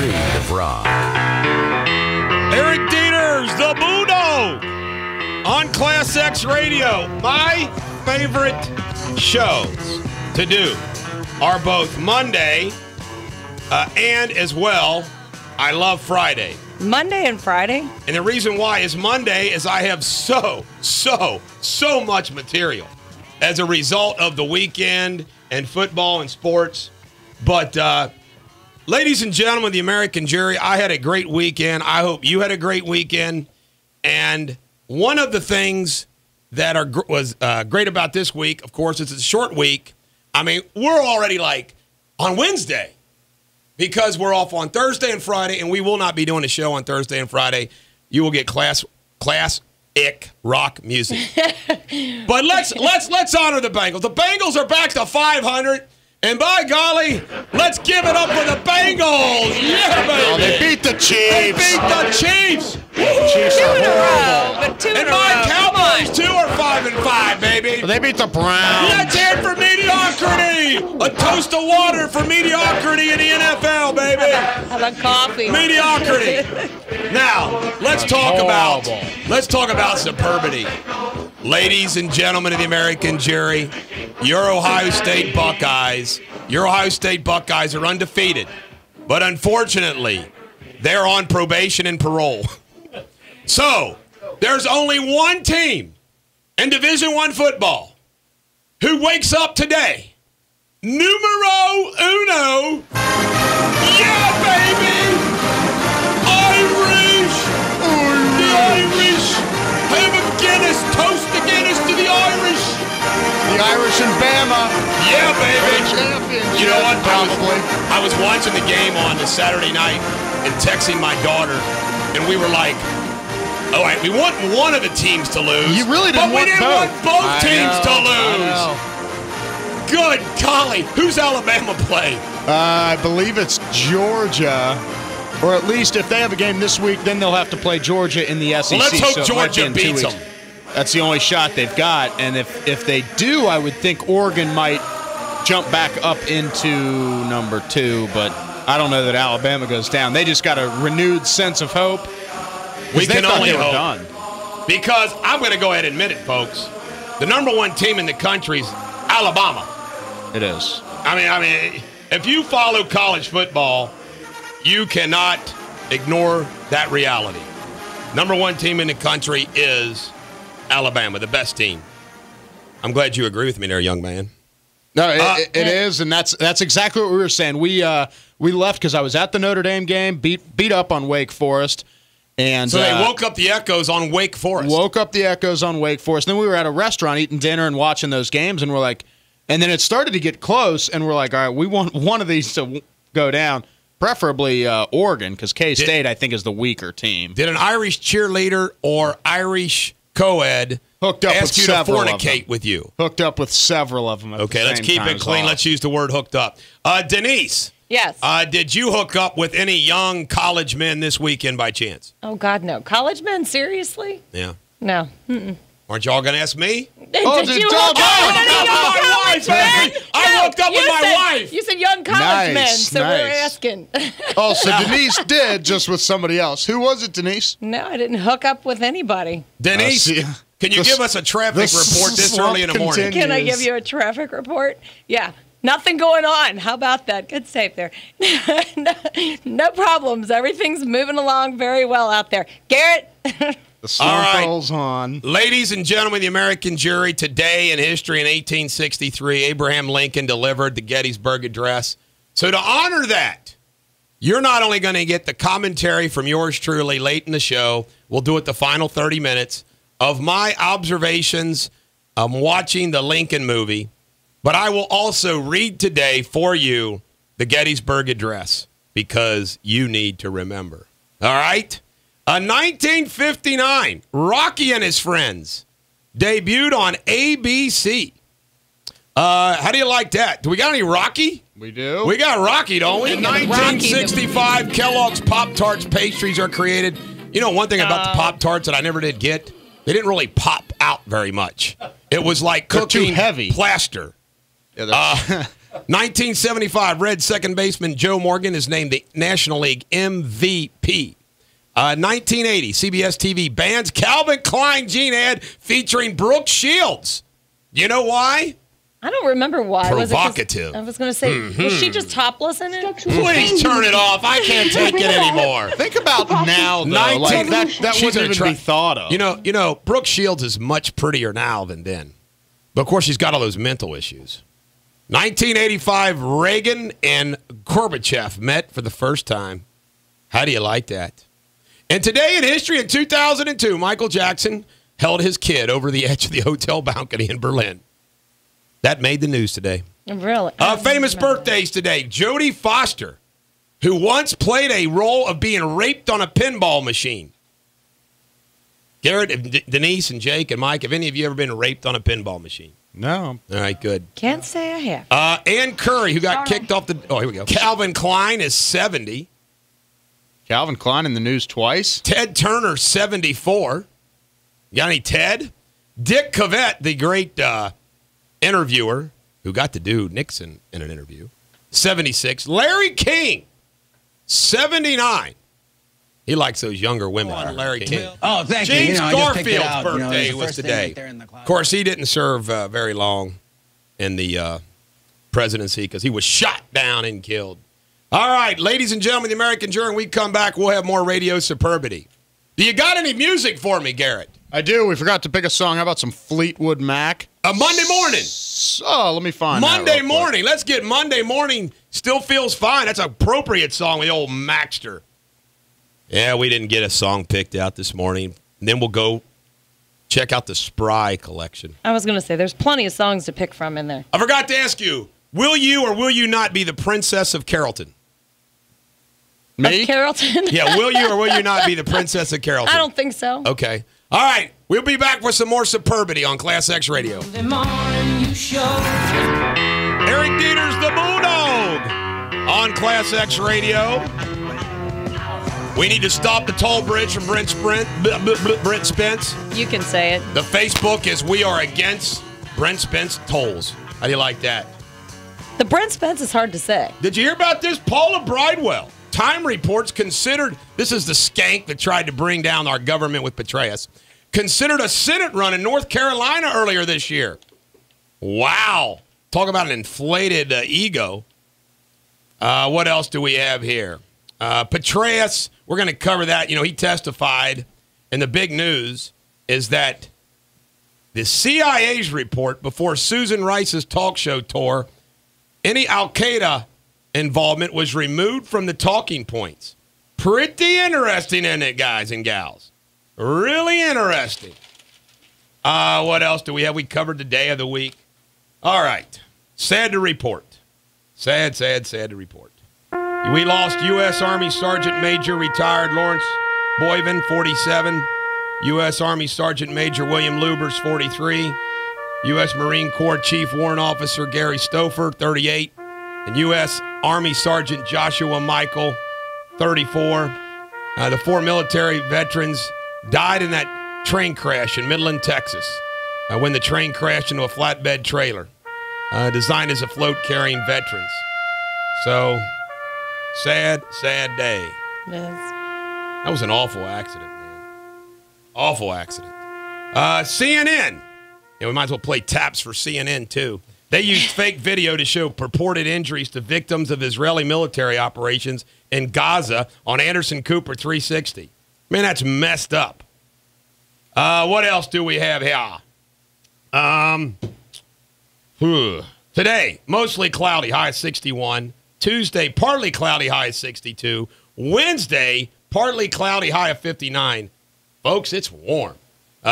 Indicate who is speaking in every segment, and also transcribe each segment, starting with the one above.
Speaker 1: free to fry.
Speaker 2: Eric Deters, the Bulldog, on Class X Radio. My favorite shows to do are both Monday and as well, I love Friday.
Speaker 3: Monday and Friday?
Speaker 2: And the reason why is Monday is I have so much material as a result of the weekend and football and sports. But, ladies and gentlemen, the American jury, I had a great weekend. I hope you had a great weekend. And one of the things that was great about this week, of course, it's a short week. I mean, we're already like on Wednesday because we're off on Thursday and Friday, and we will not be doing a show on Thursday and Friday. You will get classic rock music. But let's honor the Bengals. The Bengals are back to 500. And by golly, let's give it up for the Bengals. Yeah, baby.
Speaker 4: Oh, they beat the Chiefs.
Speaker 2: They beat the Chiefs.
Speaker 4: Chiefs
Speaker 3: Two
Speaker 4: are
Speaker 3: in a row.
Speaker 4: horrible.
Speaker 3: But two in
Speaker 2: And
Speaker 3: a
Speaker 2: my
Speaker 3: row.
Speaker 2: Cowboys, too, are 5-5, baby.
Speaker 4: Well, they beat the Browns.
Speaker 2: Let's hear it for mediocrity. A toast of water for mediocrity in the NFL, baby.
Speaker 3: How about coffee?
Speaker 2: Mediocrity. Now, let's talk about superbity. Ladies and gentlemen of the American jury, your Ohio State Buckeyes are undefeated. But unfortunately, they're on probation and parole. So, there's only one team in Division I football who wakes up today. Numero uno. Yeah, baby! Irish! The Irish! Have a Guinness! Toast the Guinness to the Irish!
Speaker 4: The Irish and Bama.
Speaker 2: Yeah, baby!
Speaker 4: Champions.
Speaker 2: You know what?
Speaker 4: Probably.
Speaker 2: I was watching the game on the Saturday night and texting my daughter, and we were like, all right, we want one of the teams to lose.
Speaker 4: You really didn't
Speaker 2: but we didn't want both teams to lose. Good golly. Who's Alabama play?
Speaker 4: I believe it's Georgia. Or at least if they have a game this week, then they'll have to play Georgia in the SEC.
Speaker 2: Well, let's hope
Speaker 4: so it might be
Speaker 2: Georgia
Speaker 4: in 2
Speaker 2: beats
Speaker 4: weeks.
Speaker 2: them.
Speaker 4: That's the only shot they've got. And if they do, I would think Oregon might jump back up into number 2. But I don't know that Alabama goes down. They just got a renewed sense of hope.
Speaker 2: We can only
Speaker 4: they were
Speaker 2: hope.
Speaker 4: done.
Speaker 2: Because I'm going to go ahead and admit it, folks. The number one team in the country is Alabama.
Speaker 4: It is.
Speaker 2: I mean, if you follow college football, you cannot ignore that reality. Number one team in the country is Alabama, the best team. I'm glad you agree with me there, young man.
Speaker 4: No, it is, and that's exactly what we were saying. We left because I was at the Notre Dame game, beat up on Wake Forest. And
Speaker 2: so they woke up the echoes on Wake Forest.
Speaker 4: Woke up the echoes on Wake Forest. Then we were at a restaurant eating dinner and watching those games, and we're like, and then it started to get close, and we're like, all right, we want one of these to go down, preferably Oregon, because K-State, I think, is the weaker team.
Speaker 2: Did an Irish cheerleader or Irish co-ed
Speaker 4: hooked up
Speaker 2: ask
Speaker 4: with
Speaker 2: you to
Speaker 4: several
Speaker 2: fornicate with you?
Speaker 4: Hooked up with several of them.
Speaker 2: Okay, let's keep it clean. Let's use the word hooked up. Denise.
Speaker 3: Yes.
Speaker 2: Did you hook up with any young college men this weekend by chance?
Speaker 3: Oh, God, no. College men? Seriously?
Speaker 2: Yeah.
Speaker 3: No. Mm-mm.
Speaker 2: Aren't y'all going to ask me?
Speaker 3: Did you hook up with any young college men?
Speaker 2: I hooked up with my wife.
Speaker 3: You said young college men,
Speaker 4: Nice,
Speaker 3: so we're
Speaker 4: nice.
Speaker 3: asking.
Speaker 4: Oh, so Denise did, just with somebody else. Who was it, Denise?
Speaker 3: No, I didn't hook up with anybody.
Speaker 2: Denise,
Speaker 4: see.
Speaker 2: can you give us a traffic report this early in the morning?
Speaker 4: continues.
Speaker 3: Can I give you a traffic report? Yeah. Nothing going on. How about that? Good save there. No problems. Everything's moving along very well out there. Garrett?
Speaker 4: The circle's on.
Speaker 2: Ladies and gentlemen, the American jury, today in history in 1863, Abraham Lincoln delivered the Gettysburg Address. So to honor that, you're not only going to get the commentary from yours truly late in the show, we'll do it the final 30 minutes, of my observations watching the Lincoln movie, but I will also read today for you the Gettysburg Address because you need to remember. All right? 1959, Rocky and His Friends debuted on ABC. How do you like that? Do we got any Rocky?
Speaker 4: We do.
Speaker 2: We got Rocky, don't we? In 1965, Kellogg's Pop-Tarts pastries are created. You know one thing about the Pop-Tarts that I never did get? They didn't really pop out very much. It was like cooking
Speaker 4: too heavy.
Speaker 2: plaster.
Speaker 4: Yeah,
Speaker 2: 1975, Red second baseman Joe Morgan is named the National League MVP. 1980, CBS TV bans Calvin Klein jean ad featuring Brooke Shields. Do you know why?
Speaker 3: I don't remember why.
Speaker 2: Provocative.
Speaker 3: I was going to say, was she just topless in it?
Speaker 2: Please turn it off. I can't take it anymore.
Speaker 4: Think about now, though. Like, that wouldn't even be thought of.
Speaker 2: You know, Brooke Shields is much prettier now than then. But, of course, she's got all those mental issues. 1985, Reagan and Gorbachev met for the first time. How do you like that? And today in history, in 2002, Michael Jackson held his kid over the edge of the hotel balcony in Berlin. That made the news today.
Speaker 3: Really?
Speaker 2: Famous birthdays today. Jodie Foster, who once played a role of being raped on a pinball machine. Garrett, Denise, and Jake, and Mike, have any of you ever been raped on a pinball machine?
Speaker 4: No.
Speaker 2: All right, good.
Speaker 3: Can't say I have.
Speaker 2: Ann Curry, who got kicked off the... Oh, here we go. Calvin Klein is 70.
Speaker 4: Calvin Klein in the news twice.
Speaker 2: Ted Turner, 74. You got any Ted? Dick Cavett, the great interviewer who got to do Nixon in an interview, 76. Larry King, 79. He likes those younger women. Larry King.
Speaker 1: Oh, thank you.
Speaker 2: James
Speaker 1: I just picked it
Speaker 2: Garfield's
Speaker 1: out.
Speaker 2: birthday
Speaker 1: It
Speaker 2: was
Speaker 1: the first thing
Speaker 2: today.
Speaker 1: right there in the closet.
Speaker 2: Of course, he didn't serve very long in the presidency because he was shot down and killed. All right, ladies and gentlemen, the American Jury, when we come back, we'll have more radio superbity. Do you got any music for me, Garrett?
Speaker 4: I do. We forgot to pick a song. How about some Fleetwood Mac?
Speaker 2: Monday morning.
Speaker 4: Oh, let me find
Speaker 2: Monday morning. Let's get Monday morning. Still Feels Fine. That's an appropriate song with the old Maxter. Yeah, we didn't get a song picked out this morning. And then we'll go check out the Spry collection.
Speaker 3: I was going to say, there's plenty of songs to pick from in there.
Speaker 2: I forgot to ask you, will you or will you not be the Princess of Carrollton?
Speaker 4: Me?
Speaker 3: Of Carrollton?
Speaker 2: Yeah, will you or will you not be the Princess of Carrollton?
Speaker 3: I don't think so.
Speaker 2: Okay. All right. We'll be back with some more superbity on Class X Radio. Eric Deters, the Bulldog, on Class X Radio. We need to stop the toll bridge from Brent Spence.
Speaker 3: You can say it.
Speaker 2: The Facebook is We Are Against Brent Spence Tolls. How do you like that?
Speaker 3: The Brent Spence is hard to say.
Speaker 2: Did you hear about this? Paula Bridewell. Time reports considered, this is the skank that tried to bring down our government with Petraeus, considered a Senate run in North Carolina earlier this year. Wow. Talk about an inflated ego. What else do we have here? Petraeus, we're going to cover that. You know, he testified, and the big news is that the CIA's report before Susan Rice's talk show tour, any Al-Qaeda involvement was removed from the talking points. Pretty interesting, isn't it, guys and gals? Really interesting. What else do we have? We covered the day of the week. All right. Sad to report. Sad to report. We lost U.S. Army Sergeant Major retired Lawrence Boyven, 47. U.S. Army Sergeant Major William Lubers, 43. U.S. Marine Corps Chief Warrant Officer Gary Stouffer, 38. And U.S. Army Sergeant Joshua Michael, 34. The 4 military veterans died in that train crash in Midland, Texas, when the train crashed into a flatbed trailer designed as a float carrying veterans. So, sad day.
Speaker 3: It is.
Speaker 2: That was an awful accident, man. Awful accident. CNN. Yeah, we might as well play taps for CNN, too. They used fake video to show purported injuries to victims of Israeli military operations in Gaza on Anderson Cooper 360. Man, that's messed up. What else do we have here? Today, mostly cloudy, high of 61. Tuesday, partly cloudy, high of 62. Wednesday, partly cloudy, high of 59. Folks, it's warm.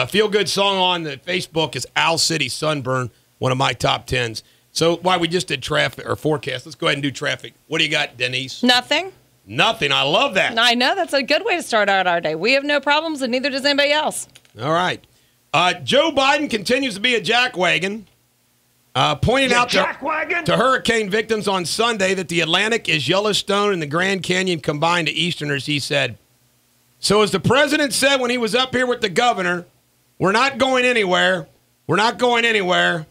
Speaker 2: Feel-good song on the Facebook is Owl City Sunburn, one of my top 10s. So while we just did traffic or forecast, let's go ahead and do traffic. What do you got, Denise?
Speaker 3: Nothing.
Speaker 2: Nothing. I love that.
Speaker 3: I know. That's a good way to start out our day. We have no problems, and neither does anybody else.
Speaker 2: All right. Joe Biden continues to be a jackwagon, pointing out to hurricane victims on Sunday that the Atlantic is Yellowstone and the Grand Canyon combined to Easterners, he said. So as the president said when he was up here with the governor, we're not going anywhere. We're not going anywhere.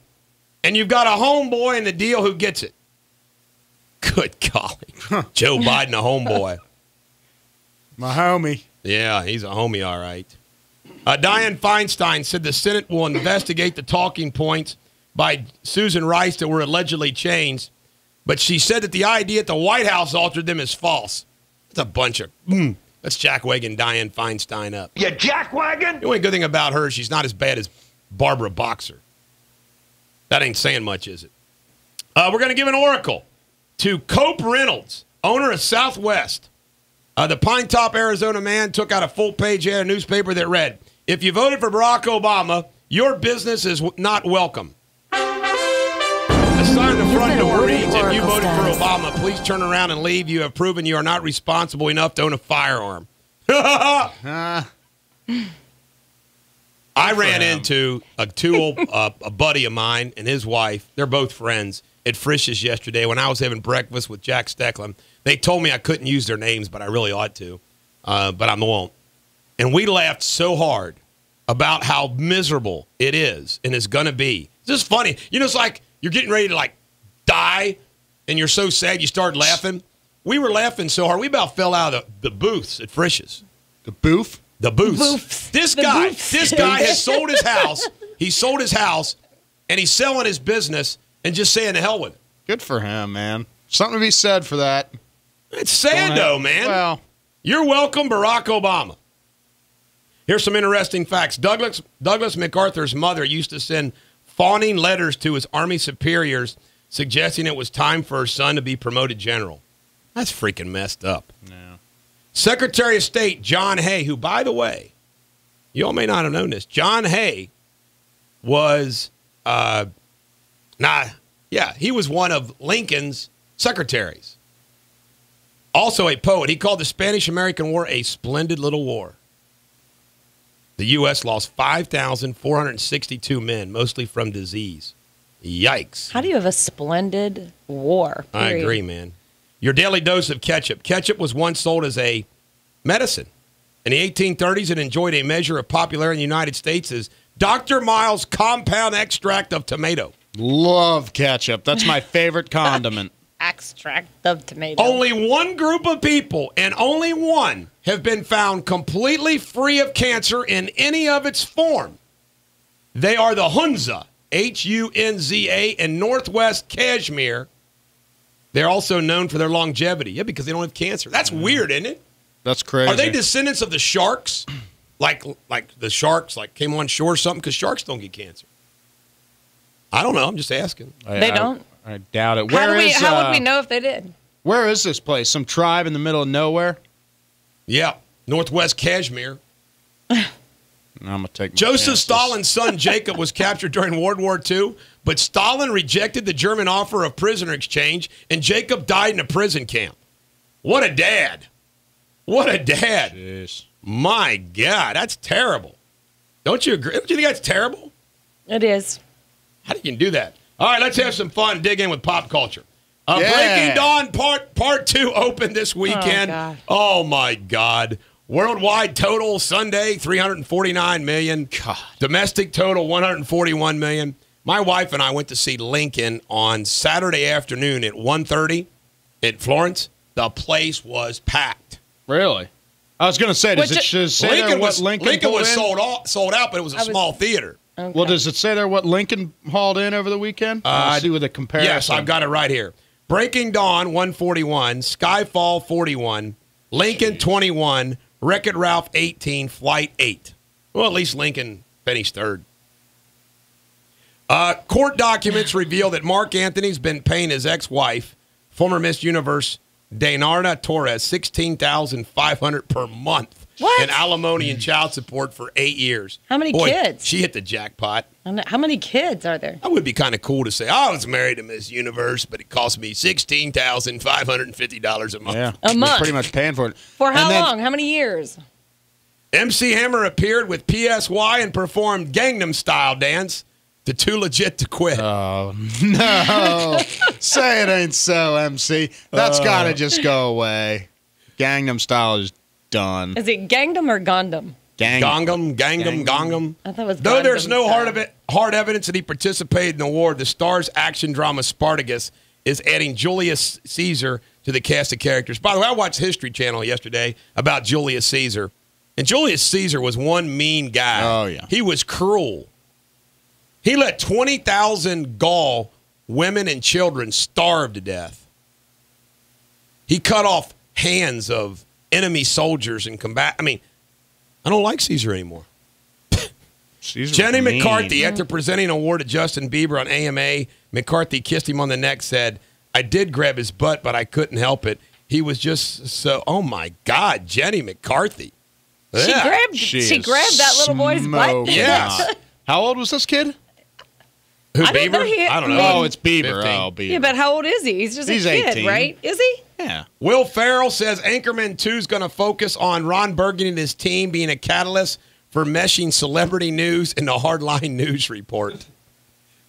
Speaker 2: And you've got a homeboy in the deal who gets it. Good golly. Joe Biden, a homeboy.
Speaker 4: My homie.
Speaker 2: Yeah, he's a homie, all right. Dianne Feinstein said the Senate will investigate the talking points by Susan Rice that were allegedly changed, but she said that the idea that the White House altered them is false. It's a bunch of, let's jackwagon Dianne Feinstein up.
Speaker 1: You jackwagon?
Speaker 2: The only good thing about her is she's not as bad as Barbara Boxer. That ain't saying much, is it? We're going to give an oracle to Cope Reynolds, owner of Southwest. The Pine Top, Arizona man took out a full-page ad in a newspaper that read, "If you voted for Barack Obama, your business is not welcome." A sign on the front door reads, "If you voted for Obama, please turn around and leave. You have proven you are not responsible enough to own a firearm." I ran into a buddy of mine and his wife. They're both friends at Frisch's yesterday when I was having breakfast with Jack Stecklin. They told me I couldn't use their names, but I really ought to, but I won't. And we laughed so hard about how miserable it is and is going to be. It's just funny. You know, it's like you're getting ready to, like, die, and you're so sad you start laughing. We were laughing so hard, we about fell out of the booths at Frisch's.
Speaker 4: The booth?
Speaker 2: The booths.
Speaker 3: Boofs.
Speaker 2: This
Speaker 3: The
Speaker 2: guy
Speaker 3: boofs.
Speaker 2: has sold his house. He sold his house, and he's selling his business and just saying the hell with it.
Speaker 4: Good for him, man. Something to be said for that.
Speaker 2: It's sad, though, man.
Speaker 4: Well,
Speaker 2: You're welcome, Barack Obama. Here's some interesting facts. Douglas MacArthur's mother used to send fawning letters to his Army superiors suggesting it was time for her son to be promoted general. That's freaking messed up.
Speaker 4: no.
Speaker 2: Secretary of State John Hay, who, by the way, you all may not have known this, John Hay was, he was one of Lincoln's secretaries. Also a poet. He called the Spanish-American War a splendid little war. The U.S. lost 5,462 men, mostly from disease. Yikes.
Speaker 3: How do you have a splendid war?
Speaker 2: I
Speaker 3: Period.
Speaker 2: agree, man. Your daily dose of ketchup. Ketchup was once sold as a medicine. In the 1830s, it enjoyed a measure of popularity in the United States as Dr. Miles' compound extract of tomato.
Speaker 4: Love ketchup. That's my favorite condiment.
Speaker 3: Extract of tomato.
Speaker 2: Only one group of people, and only one, have been found completely free of cancer in any of its form. They are the Hunza, Hunza, in Northwest Kashmir. They're also known for their longevity. Yeah, because they don't have cancer. That's weird, isn't it?
Speaker 4: That's crazy.
Speaker 2: Are they descendants of the sharks? Like the sharks came on shore or something? Because sharks don't get cancer. I don't know. I'm just asking.
Speaker 3: They don't?
Speaker 4: I doubt it.
Speaker 3: How would we know if they did?
Speaker 4: Where is this place? Some tribe in the middle of nowhere?
Speaker 2: Yeah, Northwest Kashmir.
Speaker 4: I'm going to take my
Speaker 2: Joseph
Speaker 4: chances.
Speaker 2: Stalin's son Jacob was captured during World War II, but Stalin rejected the German offer of prisoner exchange, and Jacob died in a prison camp. What a dad. What a dad.
Speaker 4: Jeez.
Speaker 2: My God, that's terrible. Don't you agree? Don't you think that's terrible?
Speaker 3: It is.
Speaker 2: How do you do that? All right, let's have some fun. Dig in with pop culture.
Speaker 4: Yeah.
Speaker 2: Breaking Dawn Part 2 opened this weekend.
Speaker 3: God.
Speaker 2: Oh, my God. Worldwide total Sunday, 349 million.
Speaker 4: God.
Speaker 2: Domestic total, 141 million. My wife and I went to see Lincoln on Saturday afternoon at 1:30 at Florence. The place was packed.
Speaker 4: Really? I was going to say, does it say there what Lincoln
Speaker 2: was
Speaker 4: pulled in?
Speaker 2: sold out, but it was a small theater.
Speaker 3: Okay.
Speaker 4: Well, does it say there what Lincoln hauled in over the weekend? I see with a comparison.
Speaker 2: Yes, I've got it right here. Breaking Dawn, 141. Skyfall, 41. Lincoln, 21. Wreck-It Ralph, 18. Flight, 8. Well, at least Lincoln finished third. Court documents reveal that Mark Anthony's been paying his ex-wife, former Miss Universe Daynarda Torres, $16,500 per month
Speaker 3: What?
Speaker 2: in alimony and child support for 8 years.
Speaker 3: How many
Speaker 2: Boy,
Speaker 3: kids?
Speaker 2: She hit the jackpot.
Speaker 3: How many kids are there?
Speaker 2: That would be kind of cool to say, I was married to Miss Universe, but it cost me $16,550 a month.
Speaker 4: Yeah.
Speaker 3: A
Speaker 4: We're
Speaker 3: month.
Speaker 4: pretty much paying for it.
Speaker 3: For how
Speaker 4: And then-
Speaker 3: long? How many years?
Speaker 2: MC Hammer appeared with PSY and performed Gangnam Style dance to Too Legit to Quit.
Speaker 4: Oh, no. Say it ain't so, MC. That's got to just go away. Gangnam Style is done.
Speaker 3: Is it Gangnam or Gundam?
Speaker 2: Gangnam.
Speaker 3: I thought it was
Speaker 2: Though there's
Speaker 3: Gundam
Speaker 2: no
Speaker 3: style.
Speaker 2: hard evidence that he participated in the war, the star's action drama Spartacus is adding Julius Caesar to the cast of characters. By the way, I watched History Channel yesterday about Julius Caesar. And Julius Caesar was one mean guy.
Speaker 4: Oh, yeah.
Speaker 2: He was cruel. He let 20,000 Gaul women and children starve to death. He cut off hands of enemy soldiers in combat. I mean, I don't like Caesar anymore. Jenny McCarthy, after presenting an award to Justin Bieber on AMA, McCarthy kissed him on the neck, said, "I did grab his butt, but I couldn't help it. He was just so, oh my God, Jenny McCarthy."
Speaker 3: She grabbed that little boy's butt.
Speaker 2: Yes.
Speaker 4: How old was this kid?
Speaker 2: Who,
Speaker 3: I don't know.
Speaker 2: Bieber? I don't know.
Speaker 4: Oh, it's Bieber.
Speaker 2: 15.
Speaker 4: Oh, Bieber.
Speaker 3: Yeah, but how old is he? He's just a kid,
Speaker 4: 18.
Speaker 3: right? Is he?
Speaker 4: Yeah.
Speaker 2: Will Ferrell says Anchorman 2 is going to focus on Ron Burgundy and his team being a catalyst for meshing celebrity news into hardline news report.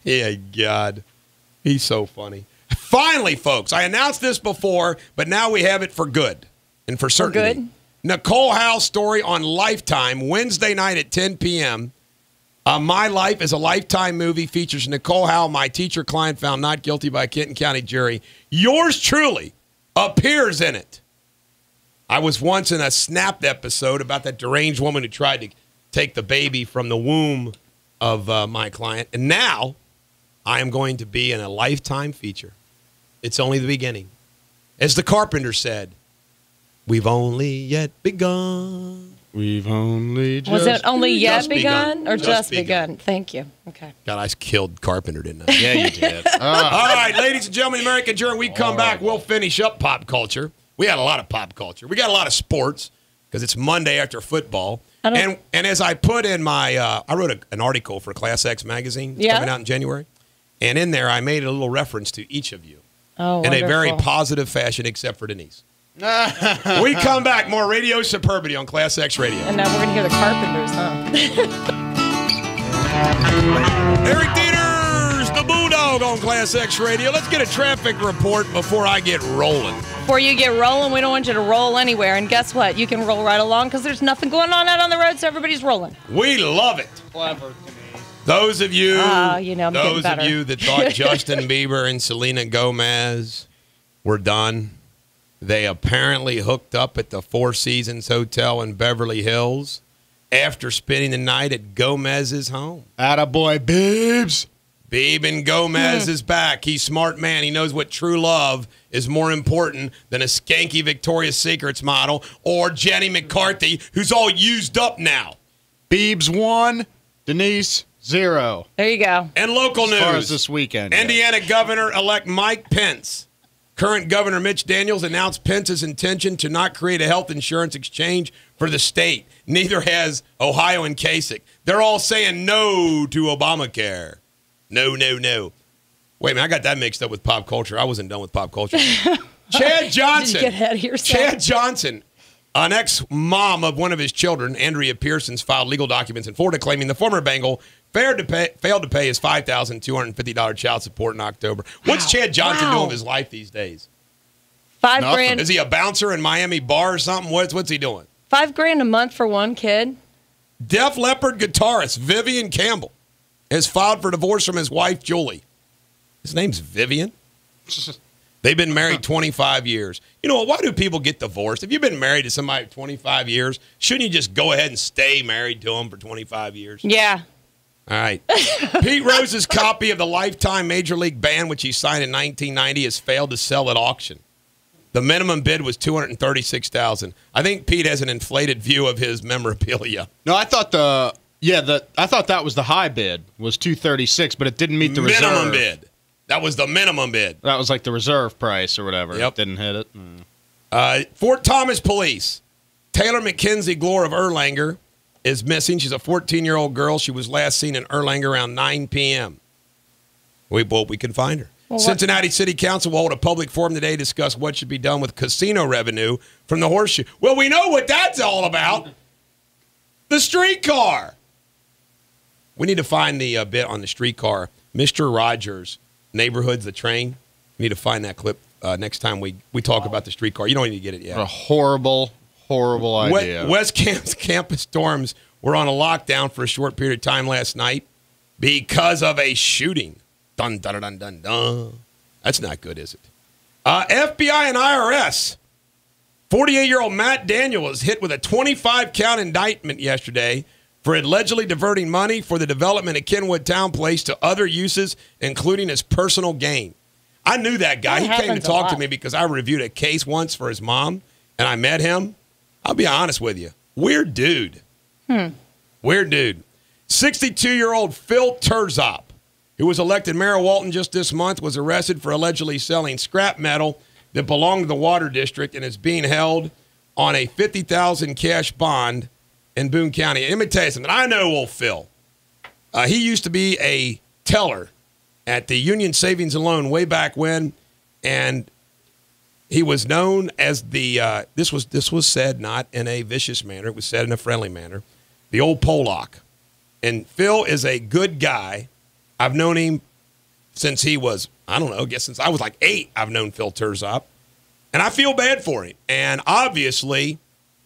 Speaker 2: Yeah, God. He's so funny. Finally, folks, I announced this before, but now we have it for good and for certainty.
Speaker 3: good?
Speaker 2: Nicole Howe's story on Lifetime, Wednesday night at 10 p.m. My Life is a Lifetime movie, features Nicole Howe, my teacher client found not guilty by a Kenton County jury. Yours truly appears in it. I was once in a Snapped episode about that deranged woman who tried to take the baby from the womb of my client. And now I am going to be in a Lifetime feature. It's only the beginning. As the Carpenter said, we've only yet begun.
Speaker 4: We've only just
Speaker 3: Was it only yet
Speaker 2: Just begun.
Speaker 3: begun or
Speaker 2: Just
Speaker 3: just begun? Thank you. Okay.
Speaker 2: God, I killed Carpenter, didn't I?
Speaker 4: Yeah, you did.
Speaker 2: All right, ladies and gentlemen, American Jury, we come back. We'll finish up pop culture. We had a lot of pop culture. We got a lot of sports because it's Monday after football. And as I put in my, I wrote an article for Class X magazine coming out in January. And in there, I made a little reference to each of you in a very positive fashion, except for Denise. We come back. More Radio Superbity on Class X Radio.
Speaker 3: And now we're going to hear the Carpenters, huh?
Speaker 2: Eric Deters, the Bulldog on Class X Radio. Let's get a traffic report before I get rolling.
Speaker 3: Before you get rolling, we don't want you to roll anywhere. And guess what? You can roll right along because there's nothing going on out on the road, so everybody's rolling.
Speaker 2: We love it.
Speaker 4: Clever.
Speaker 2: Those of you,
Speaker 3: I'm getting
Speaker 2: those
Speaker 3: better.
Speaker 2: of you that thought Justin Bieber and Selena Gomez were done, they apparently hooked up at the Four Seasons Hotel in Beverly Hills after spending the night at Gomez's home.
Speaker 4: Attaboy, Biebs.
Speaker 2: Beeb and Gomez is back. He's a smart man. He knows what true love is more important than a skanky Victoria's Secrets model or Jenny McCarthy, who's all used up now.
Speaker 4: Biebs 1, Denise 0.
Speaker 3: There you go.
Speaker 2: And local news.
Speaker 4: As far as this weekend goes.
Speaker 2: Indiana Governor-elect Mike Pence. Current Governor Mitch Daniels announced Pence's intention to not create a health insurance exchange for the state. Neither has Ohio and Kasich. They're all saying no to Obamacare. No, no, no. Wait a minute, I got that mixed up with pop culture. I wasn't done with pop culture. Chad Johnson.
Speaker 3: Did you get ahead of yourself?
Speaker 2: Chad Johnson, an ex-mom of one of his children, Andrea Pearson's, filed legal documents in Florida claiming the former Bengal failed to pay his $5,250 child support in October. What's Chad Johnson doing with his life these days?
Speaker 3: $5,000.
Speaker 2: Is he a bouncer in Miami bar or something? What's he doing?
Speaker 3: $5,000 a month for one kid.
Speaker 2: Def Leppard guitarist Vivian Campbell has filed for divorce from his wife, Julie. His name's Vivian. They've been married 25 years. You know what? Why do people get divorced? If you've been married to somebody for 25 years, shouldn't you just go ahead and stay married to them for 25 years?
Speaker 3: Yeah.
Speaker 2: All right. Pete Rose's copy of the Lifetime Major League Band, which he signed in 1990, has failed to sell at auction. The minimum bid was $236,000. I think Pete has an inflated view of his memorabilia.
Speaker 4: No, I thought I thought that was the high bid, was $236, but it didn't meet the reserve.
Speaker 2: Minimum bid. That was the minimum bid.
Speaker 4: That was like the reserve price or whatever.
Speaker 2: Yep.
Speaker 4: It didn't hit it.
Speaker 2: Fort Thomas Police. Taylor McKenzie Glore of Erlanger is missing. She's a 14-year-old girl. She was last seen in Erlanger around 9 p.m. We can find her.
Speaker 3: Well,
Speaker 2: Cincinnati City Council will hold a public forum today to discuss what should be done with casino revenue from the horseshoe. Well, we know what that's all about. The streetcar. We need to find the bit on the streetcar. Mr. Rogers, Neighborhoods, the train. We need to find that clip next time we talk about the streetcar. You don't need to get it yet.
Speaker 4: What a horrible, horrible idea.
Speaker 2: West Camp's campus dorms were on a lockdown for a short period of time last night because of a shooting. Dun, dun, dun, dun, dun. That's not good, is it? FBI and IRS. 48-year-old Matt Daniel was hit with a 25-count indictment yesterday for allegedly diverting money for the development of Kenwood Town Place to other uses, including his personal gain. I knew that guy. He came to talk to me because I reviewed a case once for his mom, and I met him. I'll be honest with you. Weird dude. Weird dude. 62-year-old Phil Turzop, who was elected mayor of Walton just this month, was arrested for allegedly selling scrap metal that belonged to the Water District and is being held on a $50,000 cash bond in Boone County. Let me tell you something. I know old Phil. He used to be a teller at the Union Savings and Loan way back when, and he was known as the this was said not in a vicious manner. It was said in a friendly manner. The old Pollock. And Phil is a good guy. I've known him since he was, I don't know, I guess since I was like 8, I've known Phil Turzop. And I feel bad for him. And obviously,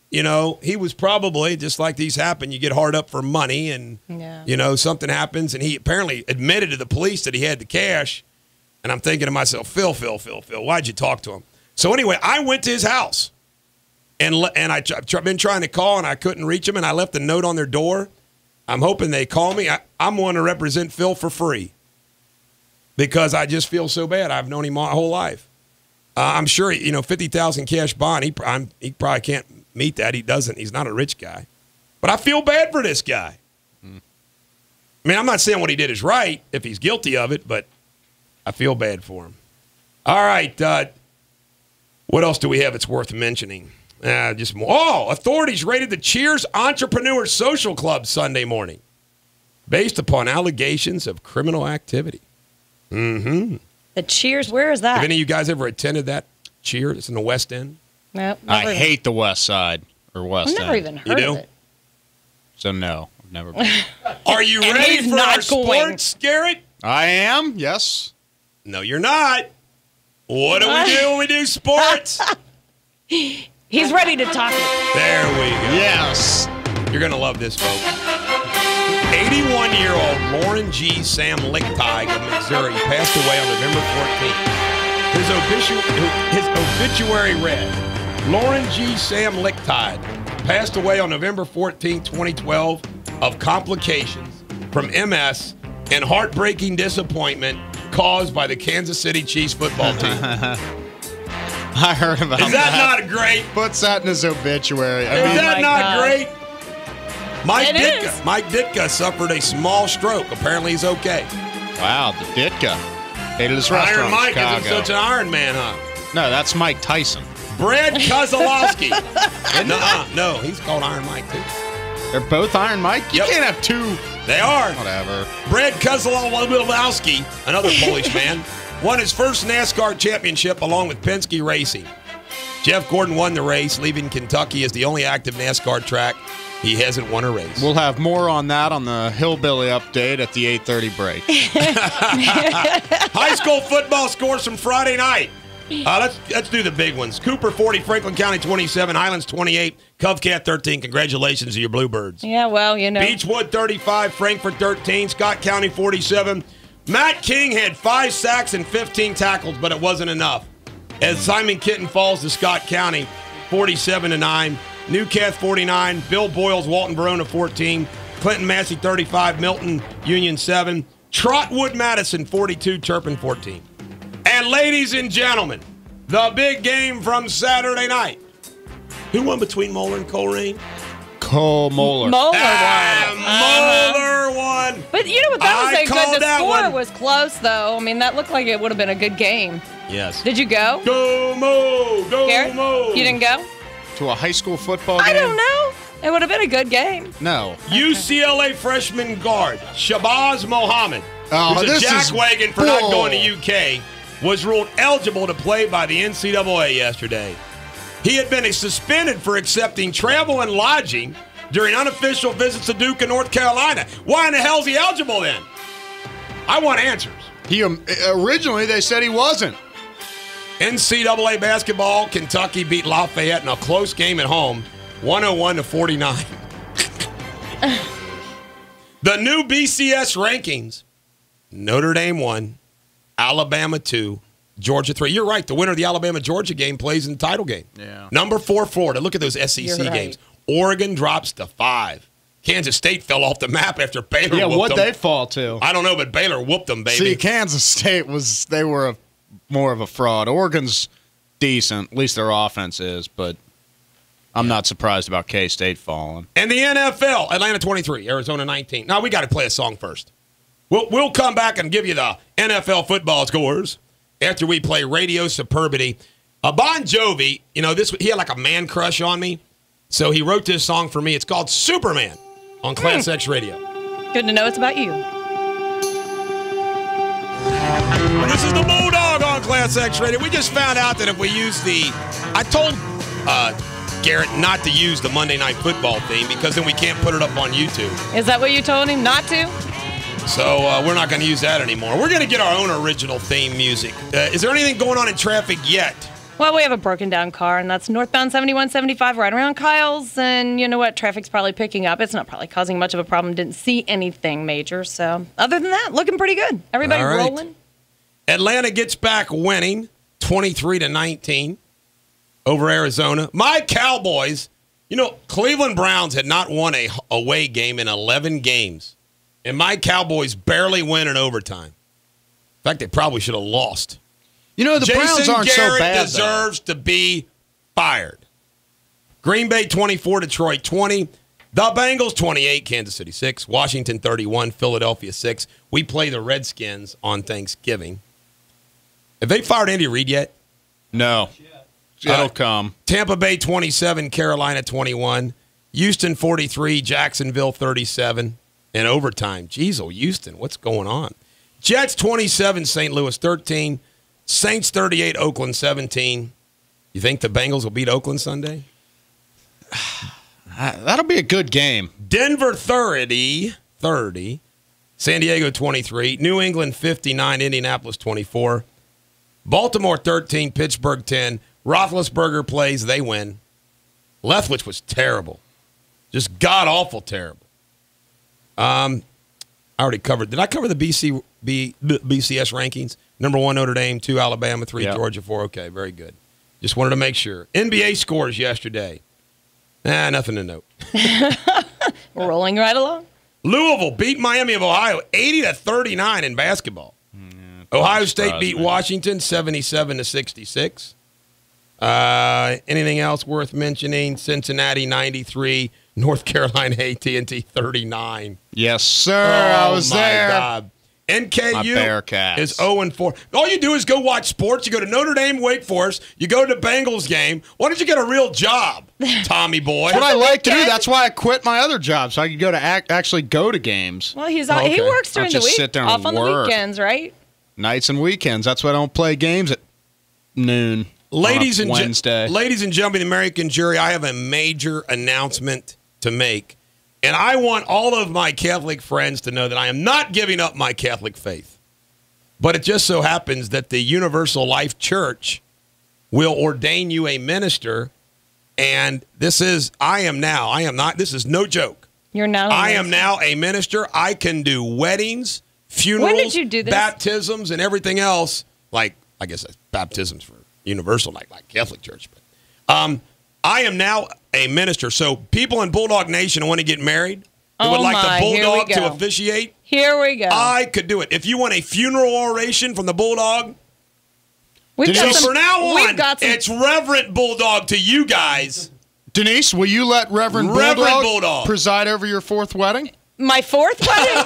Speaker 2: you know, he was probably, just like these happen, you get hard up for money and, you know, something happens. And he apparently admitted to the police that he had the cash. And I'm thinking to myself, Phil, why'd you talk to him? So anyway, I went to his house. And I've been trying to call, and I couldn't reach him. And I left a note on their door. I'm hoping they call me. I'm going to represent Phil for free because I just feel so bad. I've known him my whole life. I'm sure, you know, $50,000 cash bond, he probably can't meet that. He doesn't. He's not a rich guy. But I feel bad for this guy. I mean, I'm not saying what he did is right if he's guilty of it, but I feel bad for him. All right. What else do we have that's worth mentioning? Just more. Oh, authorities raided the Cheers Entrepreneur Social Club Sunday morning based upon allegations of criminal activity. The
Speaker 3: Cheers, where is that?
Speaker 2: Have any of you guys ever attended that Cheers? It's in the West End.
Speaker 3: Nope.
Speaker 4: I hate the West Side or West
Speaker 3: I've
Speaker 4: End.
Speaker 3: never even heard of it.
Speaker 4: So no, I've never been.
Speaker 2: Are you ready for our sports, Garrett?
Speaker 4: I am, yes.
Speaker 2: No, you're not. What do we do when we do sports?
Speaker 3: He's ready to talk.
Speaker 2: There we go.
Speaker 4: Yes.
Speaker 2: You're going to love this, folks. 81-year-old Lauren G. Sam Lichtig of Missouri passed away on November 14th. His obituary read, Lauren G. Sam Lichtig passed away on November 14, 2012 of complications from MS and heartbreaking disappointment caused by the Kansas City Chiefs football team.
Speaker 4: I heard about that.
Speaker 2: Is that not great?
Speaker 4: Puts that in his obituary.
Speaker 2: Is that not great?
Speaker 3: It
Speaker 2: Mike Ditka suffered a small stroke. Apparently he's okay.
Speaker 4: Wow, the Ditka. Hated his restaurant
Speaker 2: Iron Mike
Speaker 4: in
Speaker 2: isn't such an Iron Man, huh?
Speaker 4: No, that's Mike Tyson.
Speaker 2: Brad Kozlowski. No, he's called Iron Mike, too.
Speaker 4: They're both Iron Mike? You
Speaker 2: Yep.
Speaker 4: can't have two.
Speaker 2: They are.
Speaker 4: Whatever.
Speaker 2: Brad Kozlowski, another Polish man, won his first NASCAR championship along with Penske Racing. Jeff Gordon won the race, leaving Kentucky as the only active NASCAR track he hasn't won a race.
Speaker 4: We'll have more on that on the Hillbilly update at the 8:30 break.
Speaker 2: High school football scores from Friday night. Let's do the big ones. Cooper 40, Franklin County 27, Highlands 28, Covcat 13. Congratulations to your Bluebirds.
Speaker 3: Yeah, well, you know.
Speaker 2: Beechwood 35, Frankfort 13, Scott County 47. Matt King had 5 sacks and 15 tackles, but it wasn't enough. As Simon Kitten falls to Scott County 47-9. Newcath 49, Bill Boyles, Walton Verona 14, Clinton Massey 35, Milton Union 7, Trotwood Madison 42, Turpin 14. And ladies and gentlemen, the big game from Saturday night. Who won between Moeller and Coleraine?
Speaker 4: Cole Moeller.
Speaker 3: Moeller
Speaker 2: Moeller won.
Speaker 3: But you know what? That was
Speaker 2: called
Speaker 3: good. The
Speaker 2: that
Speaker 3: score
Speaker 2: one.
Speaker 3: was close, though. I mean, that looked like it would have been a good game.
Speaker 2: Yes.
Speaker 3: Did you go?
Speaker 2: Go Mo! Go
Speaker 3: Garrett?
Speaker 2: Mo!
Speaker 3: You didn't go?
Speaker 4: To a high school football game?
Speaker 3: I don't know. It would have been a good game.
Speaker 4: No.
Speaker 2: UCLA freshman guard Shabazz Mohammed, who's a
Speaker 4: this is
Speaker 2: jackwagon for not going to UK, was ruled eligible to play by the NCAA yesterday. He had been suspended for accepting travel and lodging during unofficial visits to Duke and North Carolina. Why in the hell is he eligible then? I want answers.
Speaker 4: Originally, they said he wasn't.
Speaker 2: NCAA basketball, Kentucky beat Lafayette in a close game at home, 101-49. The new BCS rankings, Notre Dame 1, Alabama 2, Georgia 3. You're right. The winner of the Alabama-Georgia game plays in the title game.
Speaker 4: Yeah.
Speaker 2: Number 4, Florida. Look at those SEC games. Oregon drops to 5. Kansas State fell off the map after Baylor whooped
Speaker 4: what'd
Speaker 2: them.
Speaker 4: they fall to?
Speaker 2: I don't know, but Baylor whooped them, baby.
Speaker 4: See, Kansas State they were more of a fraud. Oregon's decent, at least their offense is, but I'm not surprised about K-State falling.
Speaker 2: And the NFL, Atlanta 23, Arizona 19. Now, we got to play a song first. We'll come back and give you the NFL football scores after we play Radio Superbity. Bon Jovi, he had like a man crush on me, so he wrote this song for me. It's called Superman on Class X Radio.
Speaker 3: Good to know it's about you.
Speaker 2: This is the Bulldog on Class X Radio. We just found out that if we use I told Garrett not to use the Monday Night Football theme because then we can't put it up on YouTube.
Speaker 3: Is that what you told him not to?
Speaker 2: So we're not going to use that anymore. We're going to get our own original theme music. Is there anything going on in traffic yet?
Speaker 3: Well, we have a broken down car, and that's northbound 7175 right around Kyle's. And you know what? Traffic's probably picking up. It's not probably causing much of a problem. Didn't see anything major. So other than that, looking pretty good. Everybody rolling. Atlanta
Speaker 2: gets back winning 23-19 over Arizona. My Cowboys, Cleveland Browns had not won a away game in 11 games. And my Cowboys barely win in overtime. In fact, they probably should have lost.
Speaker 4: The Browns aren't so bad,
Speaker 2: deserves to be fired. Green Bay 24, Detroit 20. The Bengals 28, Kansas City 6. Washington 31, Philadelphia 6. We play the Redskins on Thanksgiving. Have they fired Andy Reid yet?
Speaker 4: No. It'll come.
Speaker 2: Tampa Bay 27, Carolina 21. Houston 43, Jacksonville 37. In overtime. Jeez, Houston, what's going on? Jets 27, St. Louis 13. Saints 38, Oakland 17. You think the Bengals will beat Oakland Sunday?
Speaker 4: That'll be a good game.
Speaker 2: Denver 30. San Diego 23. New England 59. Indianapolis 24. Baltimore 13. Pittsburgh 10. Roethlisberger plays. They win. Leftwich was terrible. Just god-awful terrible. I already covered. Did I cover the BCS rankings? Number 1, Notre Dame. 2, Alabama. 3, Georgia. 4. Okay, very good. Just wanted to make sure. NBA scores yesterday. Nothing to note.
Speaker 3: Rolling right along.
Speaker 2: Louisville beat Miami of Ohio 80-39 in basketball. Ohio State beat Washington 77-66. Anything else worth mentioning? Cincinnati 93. North Carolina AT&T 39.
Speaker 4: Yes, sir. I was there.
Speaker 2: God. NKU is 0-4. All you do is go watch sports. You go to Notre Dame, Wake Forest. You go to the Bengals game. Why don't you get a real job, Tommy boy?
Speaker 4: That's what I like to do. That's why I quit my other job, so I could go to actually go to games.
Speaker 3: Well, he works during the week,
Speaker 4: sit there
Speaker 3: off
Speaker 4: and
Speaker 3: on
Speaker 4: work.
Speaker 3: the weekends, right?
Speaker 4: Nights and weekends. That's why I don't play games at noon.
Speaker 2: Ladies and
Speaker 4: Wednesday.
Speaker 2: Ladies and gentlemen, the American jury, I have a major announcement to make. And I want all of my Catholic friends to know that I am not giving up my Catholic faith. But it just so happens that the Universal Life Church will ordain you a minister. And this is no joke.
Speaker 3: You're now
Speaker 2: I am now a minister. I can do weddings, funerals,
Speaker 3: when did you do this?
Speaker 2: Baptisms, and everything else. Like, I guess that's baptisms for Universal, like Catholic Church. But I am now a minister. So people in Bulldog Nation want to get married who would like the Bulldog to officiate.
Speaker 3: Here we go.
Speaker 2: I could do it. If you want a funeral oration from the Bulldog. For now on, it's Reverend Bulldog to you guys.
Speaker 4: Denise, will you let Reverend Bulldog preside over your 4th wedding?
Speaker 3: My 4th wedding?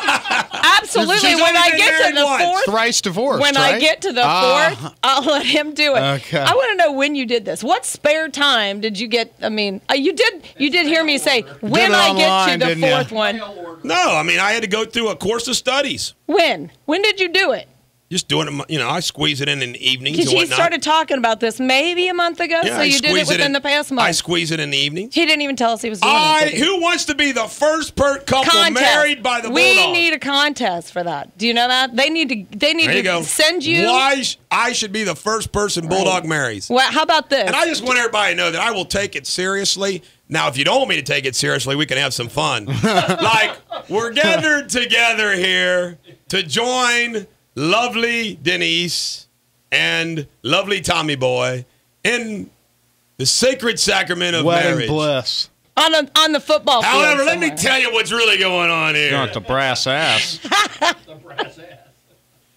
Speaker 3: Absolutely. When I get to the 4th.
Speaker 4: Thrice divorced,
Speaker 3: When I get to the 4th, I'll let him do it.
Speaker 4: Okay.
Speaker 3: I want to know when you did this. What spare time did you get? I mean, you did hear me say, when I get to the 4th one.
Speaker 2: No, I mean, I had to go through a course of studies.
Speaker 3: When? When did you do it?
Speaker 2: Just doing it, I squeeze it in the evenings
Speaker 3: Because
Speaker 2: and
Speaker 3: he
Speaker 2: whatnot.
Speaker 3: started talking about this maybe a month ago, so you did it within the past month.
Speaker 2: I squeeze it in the evenings.
Speaker 3: He didn't even tell us he was doing it.
Speaker 2: Who wants to be the first couple married by the Bulldog?
Speaker 3: We need a contest for that. Do you know that? They need to send you.
Speaker 2: Why I should be the first person Bulldog marries.
Speaker 3: Well, how about this?
Speaker 2: And I just want everybody to know that I will take it seriously. Now, if you don't want me to take it seriously, we can have some fun. Like, we're gathered together here to join lovely Denise and lovely Tommy Boy in the sacred sacrament of
Speaker 4: Wedding
Speaker 2: marriage.
Speaker 4: bliss.
Speaker 3: On the football field.
Speaker 2: However, let me
Speaker 3: somewhere.
Speaker 2: tell you what's really going on here.
Speaker 4: Not the brass ass.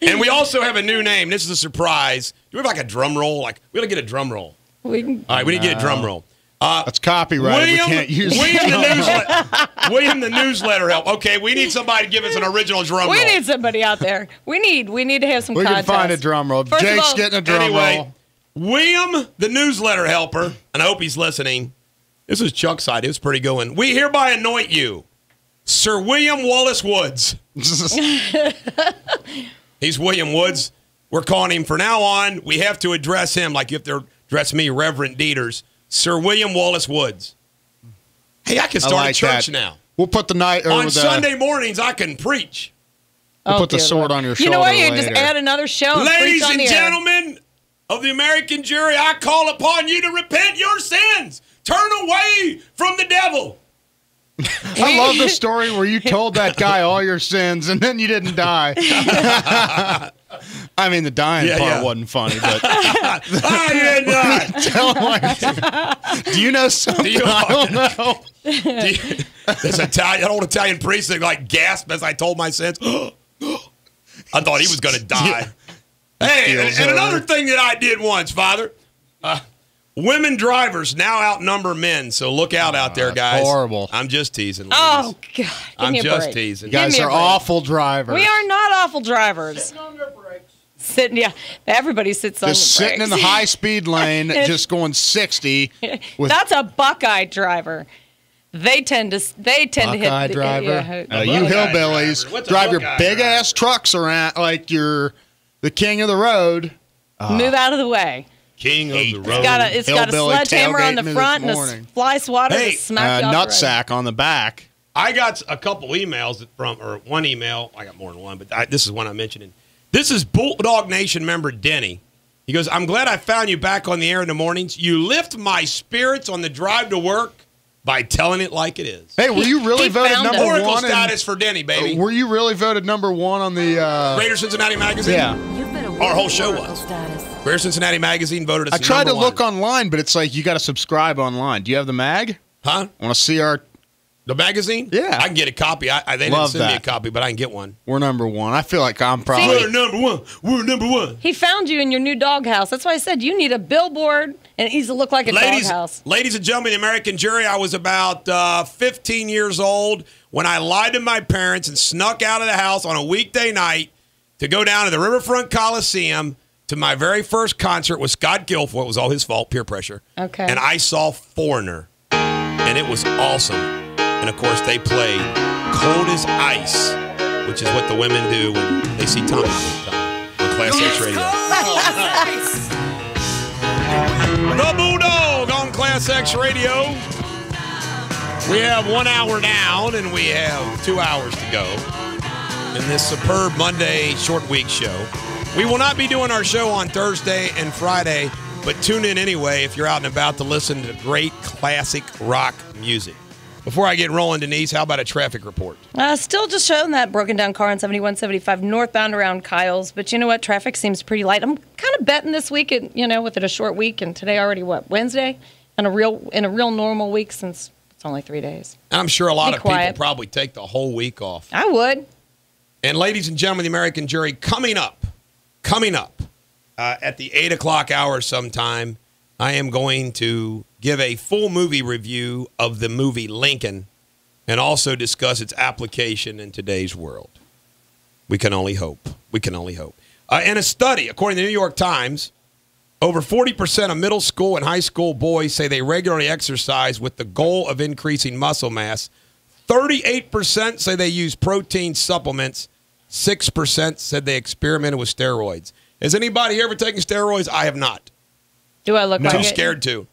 Speaker 2: And we also have a new name. This is a surprise. Do we have like a drum roll? Like, we got to get a drum roll.
Speaker 3: We can,
Speaker 2: All right, we need to get a drum roll.
Speaker 4: That's copyrighted. We can't use
Speaker 2: William the newsletter help. Okay, we need somebody to give us an original drum roll.
Speaker 3: we need somebody out there. We need to have some
Speaker 4: We can
Speaker 3: contests.
Speaker 4: find a drum roll.
Speaker 3: First of
Speaker 4: Jake's
Speaker 3: all-
Speaker 4: getting a drum
Speaker 2: Anyway,
Speaker 4: roll.
Speaker 2: William, the newsletter helper, and I hope he's listening. This is Chuck's side. It was pretty good one. We hereby anoint you, Sir William Wallace Woods. He's William Woods. We're calling him from now on. We have to address him like you have to address me, Reverend Deters. Sir William Wallace Woods. Hey, I can start
Speaker 4: like
Speaker 2: a church
Speaker 4: that.
Speaker 2: now.
Speaker 4: We'll put the night or
Speaker 2: On
Speaker 4: the,
Speaker 2: Sunday mornings, I can preach.
Speaker 4: We'll put the
Speaker 3: dear
Speaker 4: sword
Speaker 3: Lord.
Speaker 4: on your
Speaker 3: You know what?
Speaker 4: shoulder
Speaker 3: You just
Speaker 4: later.
Speaker 3: add another show. And
Speaker 2: Ladies
Speaker 3: preach on
Speaker 2: and
Speaker 3: the air.
Speaker 2: gentlemen of the American jury, I call upon you to repent your sins. Turn away from the devil.
Speaker 4: I love the story where you told that guy all your sins and then you didn't die. I mean, the dying part wasn't funny, but
Speaker 2: I did not.
Speaker 4: tell him what. Do you know something I don't know?
Speaker 2: This Italian, an old Italian priest that like gasped as I told my sins. I thought he was going to die. Hey, and another thing that I did once, Father, women drivers now outnumber men, so look out there, guys.
Speaker 4: Horrible.
Speaker 2: I'm just teasing. Ladies.
Speaker 3: Oh God! Give
Speaker 2: I'm
Speaker 3: me a
Speaker 2: just
Speaker 3: break.
Speaker 2: teasing.
Speaker 4: You guys
Speaker 3: me a
Speaker 4: are
Speaker 3: break.
Speaker 4: awful drivers.
Speaker 3: We are not awful drivers. Sitting, yeah. Everybody sits on the
Speaker 4: Just sitting in the
Speaker 3: brakes.
Speaker 4: high-speed lane, just going 60. With
Speaker 3: That's a Buckeye driver. They tend to
Speaker 4: Buckeye
Speaker 3: hit.
Speaker 4: driver.
Speaker 3: Yeah.
Speaker 4: You
Speaker 2: Buckeye
Speaker 4: hillbillies
Speaker 2: driver. What's a
Speaker 4: drive your
Speaker 2: Buckeye
Speaker 4: big-ass trucks around like you're the king of the road.
Speaker 3: Move out of the way.
Speaker 2: King of the road.
Speaker 3: It's got a
Speaker 4: Hillbilly
Speaker 3: sledgehammer on the
Speaker 4: tailgating this
Speaker 3: front and a
Speaker 4: morning.
Speaker 3: fly swatter
Speaker 2: Hey,
Speaker 3: to smack you off the road.
Speaker 4: Nutsack on the back.
Speaker 2: I got a couple emails or one email. I got more than one, but this is one I'm mentioning. This is Bulldog Nation member Denny. He goes, I'm glad I found you back on the air in the mornings. You lift my spirits on the drive to work by telling it like it is.
Speaker 4: Hey, were you really
Speaker 3: He
Speaker 4: voted
Speaker 3: found
Speaker 4: number
Speaker 3: us.
Speaker 2: Oracle
Speaker 4: one?
Speaker 2: status for Denny, baby.
Speaker 4: Were you really voted number one on the?
Speaker 2: Greater Cincinnati Magazine?
Speaker 4: Yeah.
Speaker 2: Our whole show was. Greater Cincinnati Magazine voted us
Speaker 4: I tried to
Speaker 2: number
Speaker 4: look
Speaker 2: one.
Speaker 4: online, but it's like you got to subscribe online. Do you have the mag?
Speaker 2: Huh?
Speaker 4: Want to see our?
Speaker 2: The magazine?
Speaker 4: Yeah.
Speaker 2: I can get a copy. They didn't
Speaker 4: Love
Speaker 2: send me a
Speaker 4: that.
Speaker 2: copy, but I can get one.
Speaker 4: We're number one. I feel like I'm probably.
Speaker 2: We're number one. We're number one.
Speaker 3: He found you in your new doghouse. That's why I said you need a billboard and it needs to look like a doghouse.
Speaker 2: Ladies and gentlemen, the American jury, I was about 15 years old when I lied to my parents and snuck out of the house on a weekday night to go down to the Riverfront Coliseum to my very first concert with Scott Guilfoyle. It was all his fault, peer pressure.
Speaker 3: Okay.
Speaker 2: And I saw Foreigner, and it was awesome. And, of course, they played Cold as Ice, which is what the women do when they see Tommy on Class X Radio. The Bulldog on Class X Radio. We have 1 hour down, and we have 2 hours to go in this superb Monday short week show. We will not be doing our show on Thursday and Friday, but tune in anyway if you're out and about to listen to great classic rock music. Before I get rolling, Denise, how about a traffic report?
Speaker 3: Still just showing that broken down car on 7175 northbound around Kyle's. But you know what? Traffic seems pretty light. I'm kind of betting this week, with it a short week, and today already Wednesday, and a real normal week since it's only 3 days.
Speaker 2: I'm sure a lot
Speaker 3: Be
Speaker 2: of people
Speaker 3: quiet.
Speaker 2: probably take the whole week off.
Speaker 3: I would.
Speaker 2: And ladies and gentlemen, the American jury, coming up at the 8 o'clock hour sometime, I am going to give a full movie review of the movie Lincoln and also discuss its application in today's world. We can only hope. We can only hope. In a study, according to the New York Times, over 40% of middle school and high school boys say they regularly exercise with the goal of increasing muscle mass. 38% say they use protein supplements. 6% said they experimented with steroids. Has anybody here ever taken steroids? I have not.
Speaker 3: Do I look like
Speaker 2: Too
Speaker 3: it?
Speaker 2: scared to.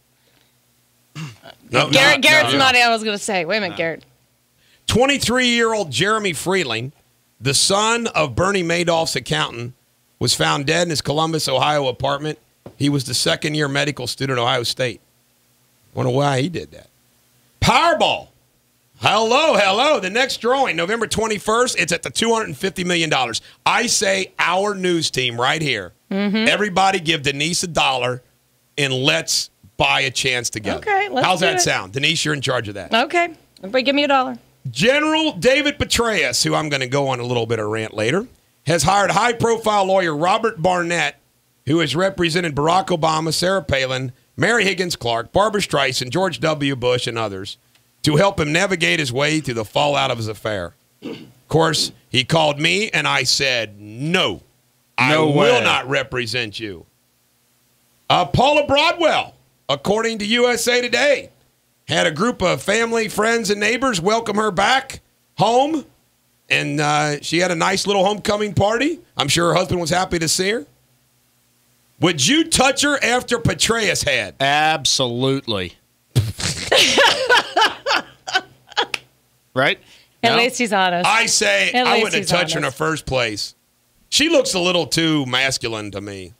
Speaker 2: No,
Speaker 3: Garrett's
Speaker 2: no.
Speaker 3: not. I was going to say. Wait a minute, Garrett.
Speaker 2: 23-year-old Jeremy Freeling, the son of Bernie Madoff's accountant, was found dead in his Columbus, Ohio apartment. He was the second-year medical student at Ohio State. Wonder why he did that. Powerball. Hello. The next drawing, November 21st, it's at the $250 million. I say our news team right here Everybody give Denise $1 and let's buy a chance together.
Speaker 3: Okay, let's
Speaker 2: How's
Speaker 3: do
Speaker 2: that
Speaker 3: it.
Speaker 2: sound? Denise, you're in charge of that.
Speaker 3: Okay. Everybody give me $1.
Speaker 2: General David Petraeus, who I'm going to go on a little bit of rant later, has hired high-profile lawyer Robert Barnett, who has represented Barack Obama, Sarah Palin, Mary Higgins Clark, Barbara Streisand, George W. Bush, and others, to help him navigate his way through the fallout of his affair. Of course, he called me, and I said, no, I will not represent you. Paula Broadwell, according to USA Today, had a group of family, friends, and neighbors welcome her back home, and she had a nice little homecoming party. I'm sure her husband was happy to see her. Would you touch her after Petraeus had?
Speaker 4: Absolutely. Right?
Speaker 3: At least he's honest.
Speaker 2: I say
Speaker 3: At
Speaker 2: I
Speaker 3: least
Speaker 2: wouldn't have
Speaker 3: he's
Speaker 2: touched her in the
Speaker 3: honest.
Speaker 2: first place. She looks a little too masculine to me.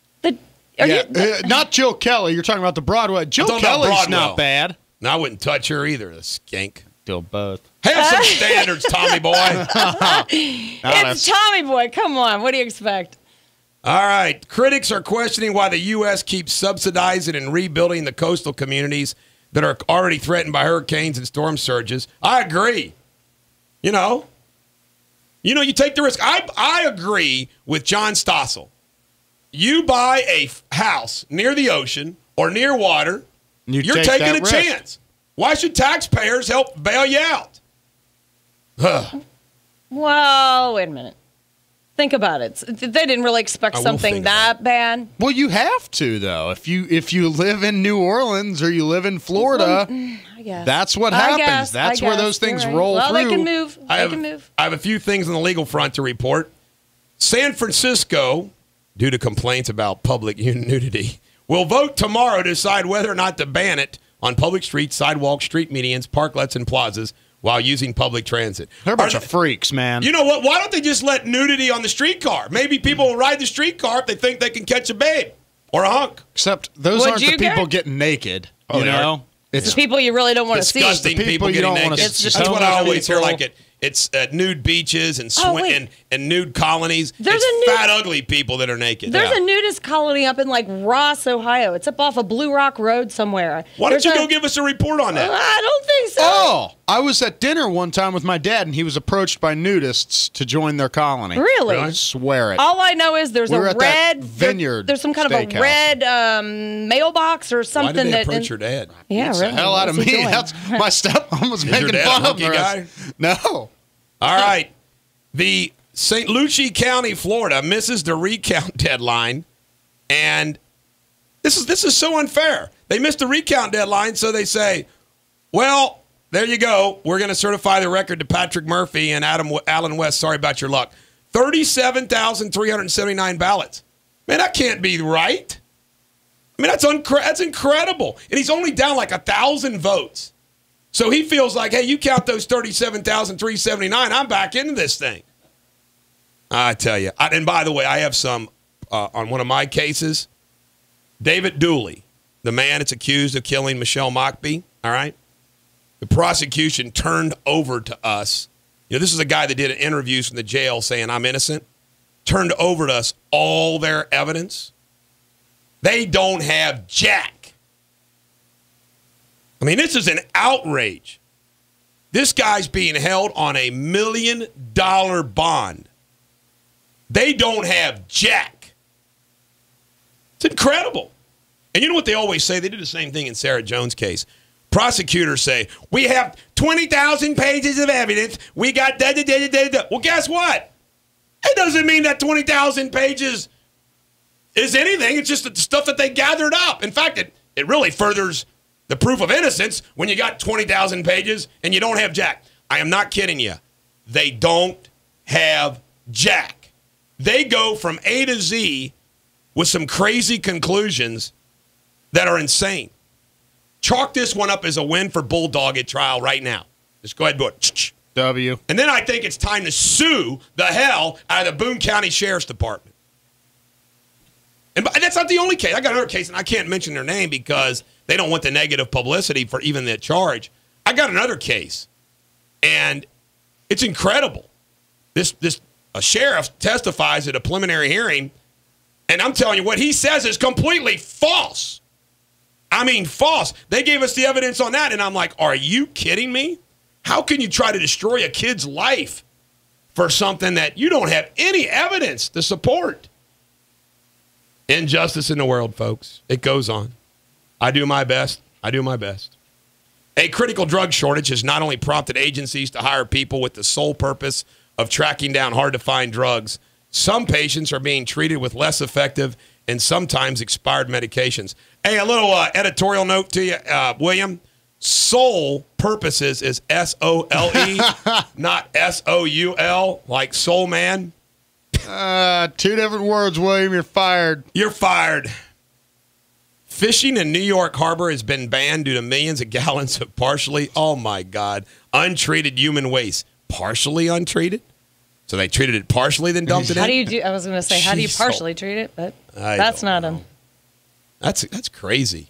Speaker 4: Not Jill Kelly. You're talking about the Broadway. Jill
Speaker 2: talking about
Speaker 4: Kelly's
Speaker 2: Broadwell.
Speaker 4: not bad.
Speaker 2: And I wouldn't touch her either, the skink.
Speaker 4: Still both.
Speaker 2: Have some standards, Tommy boy.
Speaker 3: It's Tommy Boy. Come on. What do you expect?
Speaker 2: All right. Critics are questioning why the U.S. keeps subsidizing and rebuilding the coastal communities that are already threatened by hurricanes and storm surges. I agree. You take the risk. I agree with John Stossel. You buy a house near the ocean or near water, you're taking a chance. Why should taxpayers help bail you out?
Speaker 3: Well, wait a minute. Think about it. They didn't really expect
Speaker 2: I will
Speaker 3: something
Speaker 2: think
Speaker 3: that bad.
Speaker 4: Well, you have to though. If you live in New Orleans or you live in Florida,
Speaker 3: I guess.
Speaker 4: that's what
Speaker 3: I
Speaker 4: happens.
Speaker 3: guess,
Speaker 4: That's
Speaker 3: I
Speaker 4: where
Speaker 3: guess.
Speaker 4: those things
Speaker 3: You're right.
Speaker 4: roll
Speaker 3: well,
Speaker 4: through.
Speaker 3: They can move.
Speaker 2: I have a few things on the legal front to report. San Francisco, due to complaints about public nudity, will vote tomorrow to decide whether or not to ban it on public streets, sidewalks, street medians, parklets, and plazas while using public transit.
Speaker 4: They're a bunch of freaks, man.
Speaker 2: You know what? Why don't they just let nudity on the streetcar? Maybe people will ride the streetcar if they think they can catch a babe or a hunk.
Speaker 4: Except those
Speaker 3: Would
Speaker 4: aren't
Speaker 3: you
Speaker 4: the people
Speaker 3: get?
Speaker 4: getting naked.
Speaker 2: Oh,
Speaker 4: you
Speaker 2: they
Speaker 4: know?
Speaker 2: are.
Speaker 3: It's people you really don't want to see.
Speaker 2: Disgusting
Speaker 4: The people
Speaker 2: people
Speaker 4: you
Speaker 2: getting
Speaker 4: don't wanna
Speaker 2: naked.
Speaker 4: see.
Speaker 2: That's what I always hear.
Speaker 4: People-
Speaker 2: Like it's nude beaches and
Speaker 3: wait.
Speaker 2: and nude colonies.
Speaker 3: There's
Speaker 2: it's
Speaker 3: a nude-
Speaker 2: fat, ugly people that are naked.
Speaker 3: There's a nudist colony up in like Ross, Ohio. It's up off of Blue Rock Road somewhere.
Speaker 2: Why don't
Speaker 3: There's
Speaker 2: you
Speaker 3: a-
Speaker 2: go give us a report on that?
Speaker 3: I don't think so.
Speaker 4: Oh, I was at dinner one time with my dad, and he was approached by nudists to join their colony.
Speaker 3: Really?
Speaker 4: I swear it.
Speaker 3: All I know is there's
Speaker 4: We were
Speaker 3: a
Speaker 4: at that
Speaker 3: red
Speaker 4: Vineyard
Speaker 3: There's some kind of a
Speaker 4: steakhouse.
Speaker 3: red mailbox or
Speaker 2: Why
Speaker 3: something
Speaker 2: did they
Speaker 3: that.
Speaker 2: approach your dad?
Speaker 3: Yeah,
Speaker 4: Beats
Speaker 3: really.
Speaker 4: the hell out of
Speaker 3: What's he
Speaker 4: me.
Speaker 3: doing?
Speaker 4: That's my stepmom was making
Speaker 2: your dad
Speaker 4: fun
Speaker 2: a
Speaker 4: of
Speaker 2: hunky
Speaker 4: her.
Speaker 2: guy?
Speaker 4: No.
Speaker 2: All right. The St. Lucie County, Florida, misses the recount deadline, and this is so unfair. They missed the recount deadline, so they say, well, there you go. We're going to certify the record to Patrick Murphy and Alan West. Sorry about your luck. 37,379 ballots. Man, that can't be right. I mean, that's incredible. And he's only down like 1,000 votes. So he feels like, hey, you count those 37,379, I'm back into this thing. I tell you. And by the way, I have some on one of my cases. David Dooley, the man that's accused of killing Michelle Mockbee, all right? The prosecution turned over to us. This is a guy that did interviews from the jail saying I'm innocent. Turned over to us all their evidence. They don't have jack. I mean, this is an outrage. This guy's being held on $1 million bond. They don't have jack. It's incredible. And you know what they always say? They did the same thing in Sarah Jones' case. Prosecutors say, we have 20,000 pages of evidence. We got da-da-da-da-da-da. Well, guess what? It doesn't mean that 20,000 pages is anything. It's just the stuff that they gathered up. In fact, it really furthers the proof of innocence when you got 20,000 pages and you don't have jack. I am not kidding you. They don't have jack. They go from A to Z with some crazy conclusions that are insane. Chalk this one up as a win for Bulldog at trial right now. Just go ahead and do it.
Speaker 4: W.
Speaker 2: And then I think it's time to sue the hell out of the Boone County Sheriff's Department. And that's not the only case. I got another case, and I can't mention their name because they don't want the negative publicity for even that charge. I got another case, and it's incredible. A sheriff testifies at a preliminary hearing And I'm telling you, what he says is completely false. I mean, false. They gave us the evidence on that, and I'm like, are you kidding me? How can you try to destroy a kid's life for something that you don't have any evidence to support? Injustice in the world, folks. It goes on. I do my best. I do my best. A critical drug shortage has not only prompted agencies to hire people with the sole purpose of tracking down hard-to-find drugs, some patients are being treated with less effective and sometimes expired medications. Hey, a little editorial note to you, William. Soul purposes is S-O-L-E, not S-O-U-L, like soul man.
Speaker 4: Two different words, William. You're fired.
Speaker 2: You're fired. Fishing in New York Harbor has been banned due to millions of gallons of partially, oh my God, untreated human waste. Partially untreated? So they treated it partially, then dumped it in?
Speaker 3: How do you do? I was going to say, how do you partially treat it? But that's not
Speaker 2: know. That's crazy.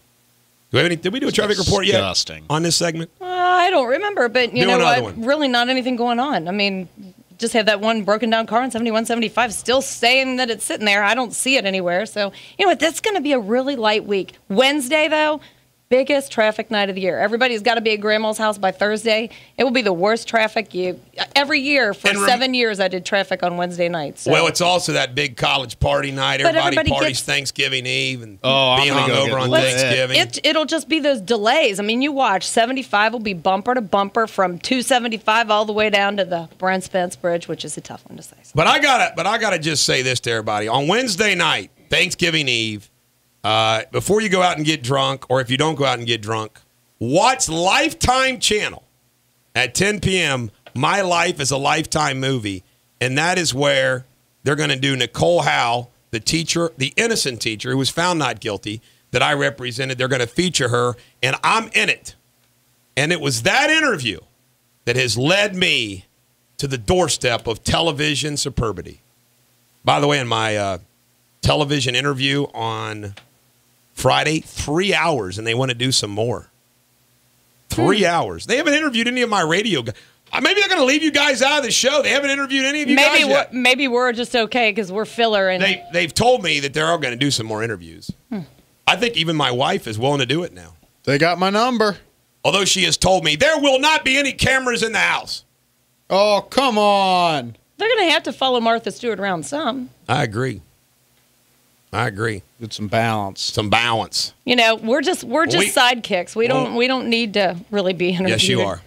Speaker 2: Did we do a traffic report yet on this segment?
Speaker 3: I don't remember, but you know what?
Speaker 2: One.
Speaker 3: Really not anything going on. I mean, just have that one broken down car on 7175 still saying that it's sitting there. I don't see it anywhere. So, you know what? That's going to be a really light week. Wednesday, though, biggest traffic night of the year. Everybody's got to be at Grandma's house by Thursday. It will be the worst traffic every year for 7 years. I did traffic on Wednesday nights. So.
Speaker 2: Well, it's also that big college party night. Everybody parties Thanksgiving Eve and being hungover on Thanksgiving.
Speaker 3: It'll just be those delays. I mean, you watch 75 will be bumper to bumper from 275 all the way down to the Brent Spence Bridge, which is a tough one to say.
Speaker 2: But I gotta just say this to everybody: on Wednesday night, Thanksgiving Eve. Before you go out and get drunk, or if you don't go out and get drunk, watch Lifetime Channel at 10 p.m. My Life is a Lifetime movie, and that is where they're going to do Nicole Howe, the teacher, the innocent teacher who was found not guilty that I represented. They're going to feature her, and I'm in it. And it was that interview that has led me to the doorstep of television superbity. By the way, in my television interview on Friday, 3 hours, and they want to do some more. 3 hours. They haven't interviewed any of my radio guys. Maybe they're going to leave you guys out of the show. They haven't interviewed any of you guys yet.
Speaker 3: Maybe we're just okay because we're filler. And
Speaker 2: they've told me that they're all going to do some more interviews. I think even my wife is willing to do it now.
Speaker 4: They got my number.
Speaker 2: Although she has told me there will not be any cameras in the house.
Speaker 4: Oh, come on.
Speaker 3: They're going to have to follow Martha Stewart around some.
Speaker 2: I agree.
Speaker 4: Get some balance.
Speaker 2: Some balance.
Speaker 3: You know, we're just sidekicks. We don't need to really be interviewed.
Speaker 2: Yes, you are.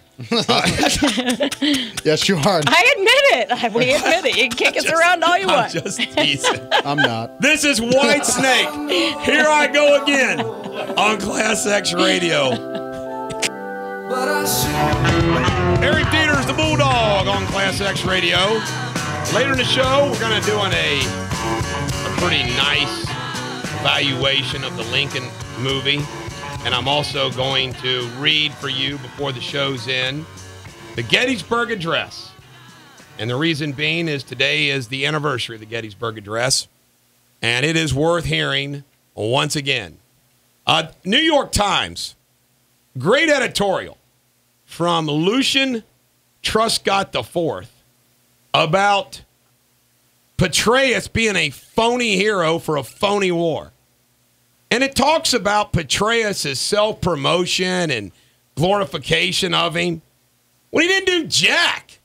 Speaker 4: Yes, you are.
Speaker 3: I admit it. We admit it. You can kick us around all you want.
Speaker 2: I'm just teasing.
Speaker 4: I'm not.
Speaker 2: This is White Snake. Here I go again on Class X Radio. Eric Deters, the Bulldog on Class X Radio. Later in the show, we're going to do a pretty nice evaluation of the Lincoln movie. And I'm also going to read for you before the show's end the Gettysburg Address. And the reason being is today is the anniversary of the Gettysburg Address. And it is worth hearing once again. New York Times, great editorial from Lucian Truscott IV about Petraeus being a phony hero for a phony war. And it talks about Petraeus' self-promotion and glorification of him when he didn't do jack.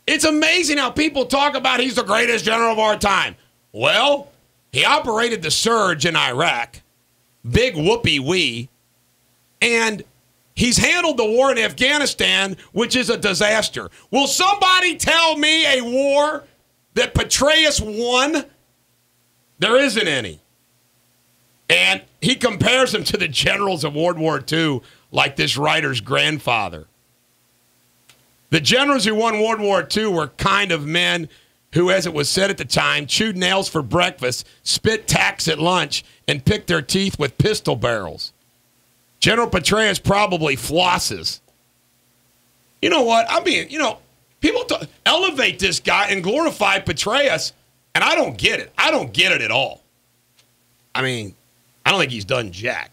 Speaker 2: It's amazing how people talk about he's the greatest general of our time. Well, he operated the surge in Iraq, big whoopee-wee, and he's handled the war in Afghanistan, which is a disaster. Will somebody tell me a war that Petraeus won? There isn't any. And he compares him to the generals of World War II like this writer's grandfather. The generals who won World War II were kind of men who, as it was said at the time, chewed nails for breakfast, spit tacks at lunch, and picked their teeth with pistol barrels. General Petraeus probably flosses. You know what? I mean, people elevate this guy and glorify Petraeus, and I don't get it. I don't get it at all. I mean, I don't think he's done jack.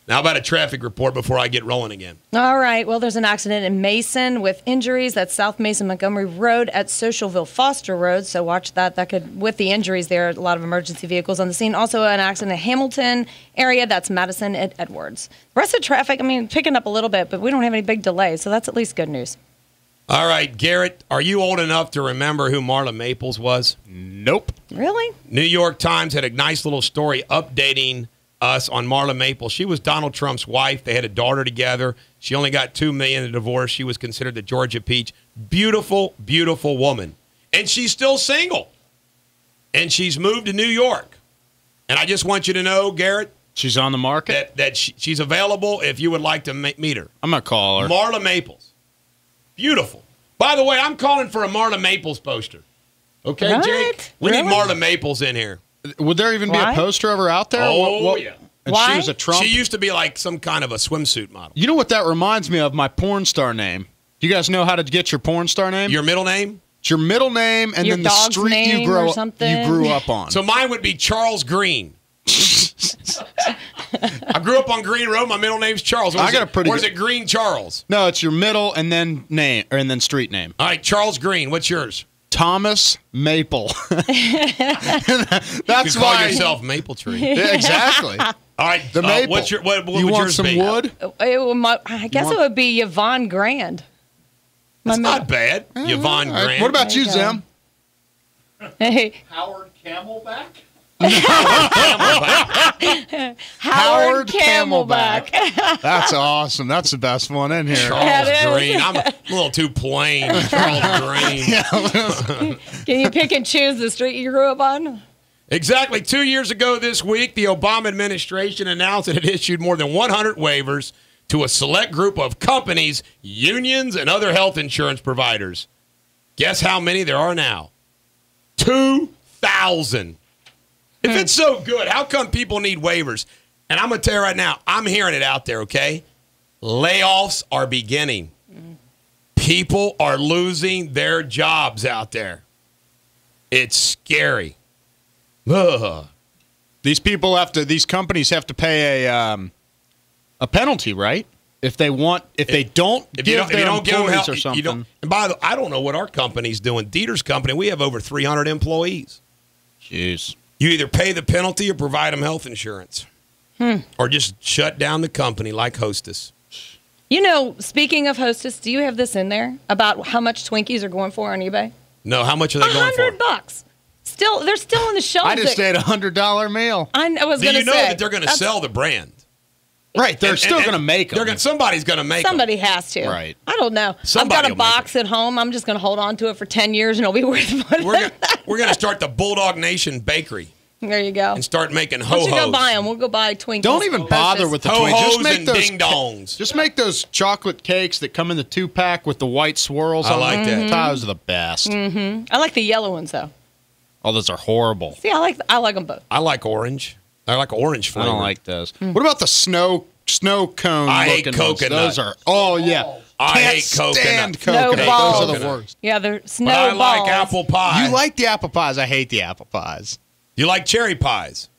Speaker 2: Now, about a traffic report before I get rolling again.
Speaker 3: All right. Well, there's an accident in Mason with injuries. That's South Mason Montgomery Road at Socialville Foster Road. So watch that. That could, with the injuries there, a lot of emergency vehicles on the scene. Also, an accident in Hamilton area. That's Madison at Edwards. The rest of traffic, I mean, picking up a little bit, but we don't have any big delays. So that's at least good news.
Speaker 2: All right, Garrett, are you old enough to remember who Marla Maples was?
Speaker 4: Nope.
Speaker 3: Really?
Speaker 2: New York Times had a nice little story updating us on Marla Maples. She was Donald Trump's wife. They had a daughter together. She only got $2 million in divorce. She was considered the Georgia peach. Beautiful, beautiful woman. And she's still single. And she's moved to New York. And I just want you to know, Garrett,
Speaker 4: She's on the market?
Speaker 2: that she's available if you would like to meet her.
Speaker 4: I'm going to call her.
Speaker 2: Marla Maples. Beautiful. By the way, I'm calling for a Marla Maples poster. Okay,
Speaker 3: What?
Speaker 2: Jake? We need
Speaker 3: Really?
Speaker 2: Marla Maples in here.
Speaker 4: Would there even be
Speaker 3: Why?
Speaker 4: a poster of her out there?
Speaker 2: Oh, yeah.
Speaker 4: And
Speaker 3: Why?
Speaker 4: she was a Trump?
Speaker 2: She used to be like some kind of a swimsuit model.
Speaker 4: You know what that reminds me of? My porn star name. Do you guys know how to get your porn star name?
Speaker 2: Your middle name?
Speaker 4: It's your middle name and
Speaker 3: Your
Speaker 4: then the
Speaker 3: dog's
Speaker 4: street
Speaker 3: name
Speaker 4: you
Speaker 3: or something?
Speaker 4: grew up on.
Speaker 2: So mine would be Charles Green. I grew up on Green Road. My middle name's Charles.
Speaker 4: I got a pretty
Speaker 2: Or is
Speaker 4: good-
Speaker 2: it Green Charles?
Speaker 4: No, it's your middle and then name and then street name.
Speaker 2: All right, Charles Green. What's yours?
Speaker 4: Thomas Maple. That's
Speaker 2: You call
Speaker 4: why.
Speaker 2: yourself Maple Tree.
Speaker 4: Yeah, exactly.
Speaker 2: All right,
Speaker 4: The maple.
Speaker 2: What's your, what
Speaker 4: you
Speaker 2: would
Speaker 4: want
Speaker 2: yours
Speaker 4: some
Speaker 2: be?
Speaker 4: wood?
Speaker 3: I guess it would be Yvonne Grand.
Speaker 2: That's not bad. Yvonne
Speaker 4: All right,
Speaker 2: Grant.
Speaker 4: what about
Speaker 3: There
Speaker 4: you,
Speaker 3: you go.
Speaker 4: Zim?
Speaker 3: Hey,
Speaker 1: Howard Camelback?
Speaker 3: Howard Camelback.
Speaker 4: That's awesome. That's the best one in here.
Speaker 2: Charles
Speaker 3: That is.
Speaker 2: Green. I'm a little too plain. Charles Green.
Speaker 3: Can you pick and choose the street you grew up on?
Speaker 2: Exactly 2 years ago this week, the Obama administration announced that it issued more than 100 waivers to a select group of companies, unions, and other health insurance providers. Guess how many there are now? 2,000. If it's so good, how come people need waivers? And I'm going to tell you right now, I'm hearing it out there, okay? Layoffs are beginning. People are losing their jobs out there. It's scary. Ugh.
Speaker 4: These companies have to pay a penalty, right? If they don't give their employees or something.
Speaker 2: And by the way, I don't know what our company's doing. Deters Company, we have over 300 employees.
Speaker 4: Jeez.
Speaker 2: You either pay the penalty or provide them health insurance. Or just shut down the company like Hostess.
Speaker 3: You know, speaking of Hostess, do you have this in there about how much Twinkies are going for on eBay?
Speaker 2: No, how much are they going for?
Speaker 3: $100. Still, they're still on the shelves.
Speaker 4: I just ate a $100 meal.
Speaker 3: I was
Speaker 2: Do
Speaker 3: going to
Speaker 2: you
Speaker 3: say
Speaker 2: know that they're going to sell the brand?
Speaker 4: Right, they're
Speaker 2: And-
Speaker 4: still
Speaker 2: and-
Speaker 4: going to make them.
Speaker 2: Somebody's going to make them.
Speaker 3: Somebody has to.
Speaker 4: Right.
Speaker 3: I don't know.
Speaker 2: Somebody
Speaker 3: I've got
Speaker 2: will
Speaker 3: a
Speaker 2: make
Speaker 3: box at home. I'm just going to hold on to it for 10 years and it'll be worth more.
Speaker 2: We're going to start the Bulldog Nation Bakery
Speaker 3: There you go.
Speaker 2: and start making
Speaker 3: Why don't you go
Speaker 2: ho-hos.
Speaker 3: buy them? We'll go buy Twinkies.
Speaker 4: Don't even bother with the Twinkies. Just
Speaker 2: Ho-hos
Speaker 4: make
Speaker 2: and
Speaker 4: those
Speaker 2: ding-dongs.
Speaker 4: Just make those chocolate cakes that come in the 2-pack with the white swirls
Speaker 2: I
Speaker 4: on
Speaker 2: like
Speaker 4: them.
Speaker 2: that.
Speaker 4: Those are the best.
Speaker 3: I like the yellow ones, though.
Speaker 4: Oh, those are horrible.
Speaker 3: See, I like them both.
Speaker 2: I like orange. I like orange
Speaker 4: I
Speaker 2: flavor.
Speaker 4: don't like those. What about the snow cone
Speaker 2: I hate
Speaker 4: looking ones?
Speaker 2: coconut.
Speaker 4: Those are, oh, yeah.
Speaker 2: I
Speaker 4: Can't
Speaker 2: hate
Speaker 4: stand
Speaker 2: coconut.
Speaker 4: coconut.
Speaker 3: Snowballs.
Speaker 4: Those are the
Speaker 2: Coconut.
Speaker 4: worst.
Speaker 3: Yeah, they're
Speaker 2: But I
Speaker 3: snowballs.
Speaker 2: like apple pie.
Speaker 4: You like the apple pies. I hate the apple pies.
Speaker 2: You like cherry pies.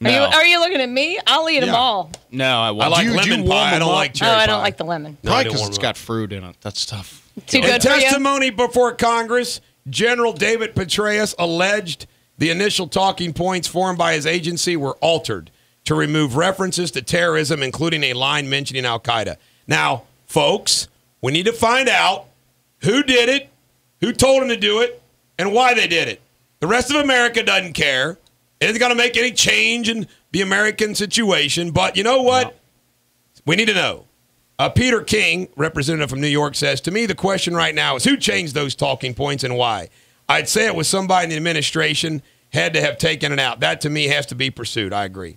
Speaker 4: No,
Speaker 3: Are you looking at me? I'll eat them
Speaker 2: Yeah.
Speaker 3: all.
Speaker 4: no, I won't.
Speaker 2: I like
Speaker 4: Do you
Speaker 2: lemon
Speaker 4: warm
Speaker 2: pie. I
Speaker 4: them
Speaker 2: don't
Speaker 4: up?
Speaker 2: like cherry
Speaker 3: Oh,
Speaker 2: pie.
Speaker 3: I don't like the lemon.
Speaker 2: No, I
Speaker 4: Probably
Speaker 2: don't
Speaker 4: because
Speaker 2: warm
Speaker 4: it's
Speaker 2: them up.
Speaker 4: got fruit in it. That stuff.
Speaker 3: Too
Speaker 2: In
Speaker 3: good for you?
Speaker 2: testimony before Congress, General David Petraeus alleged the initial talking points formed by his agency were altered to remove references to terrorism, including a line mentioning Al-Qaeda. Now, folks, we need to find out who did it, who told them to do it, and why they did it. The rest of America doesn't care. It isn't going to make any change in the American situation. But you know what?
Speaker 4: No.
Speaker 2: We need to know. Peter King, representative from New York, says, to me, the question right now is who changed those talking points and why? I'd say it was somebody in the administration had to have taken it out. That, to me, has to be pursued. I agree.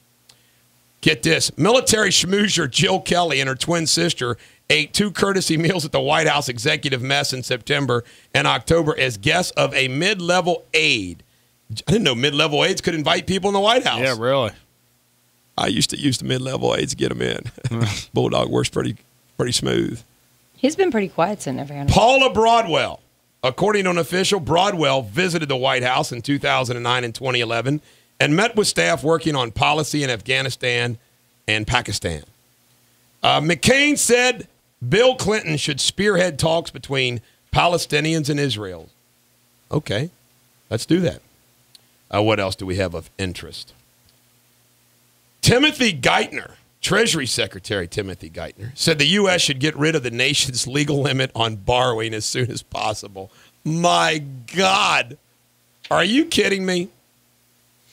Speaker 2: Get this. Military schmoozer Jill Kelly and her twin sister ate 2 courtesy meals at the White House executive mess in September and October as guests of a mid-level aide. I didn't know mid-level aides could invite people in the White House.
Speaker 4: Yeah, really.
Speaker 2: I used to use the mid-level aides to get them in. Bulldog works pretty smooth.
Speaker 3: He's been pretty quiet since never.
Speaker 2: Paula Broadwell. According to an official, Broadwell visited the White House in 2009 and 2011 and met with staff working on policy in Afghanistan and Pakistan. McCain said Bill Clinton should spearhead talks between Palestinians and Israel. Okay, let's do that. What else do we have of interest? Timothy Geithner, Treasury Secretary Timothy Geithner, said the U.S. should get rid of the nation's legal limit on borrowing as soon as possible. My God. Are you kidding me?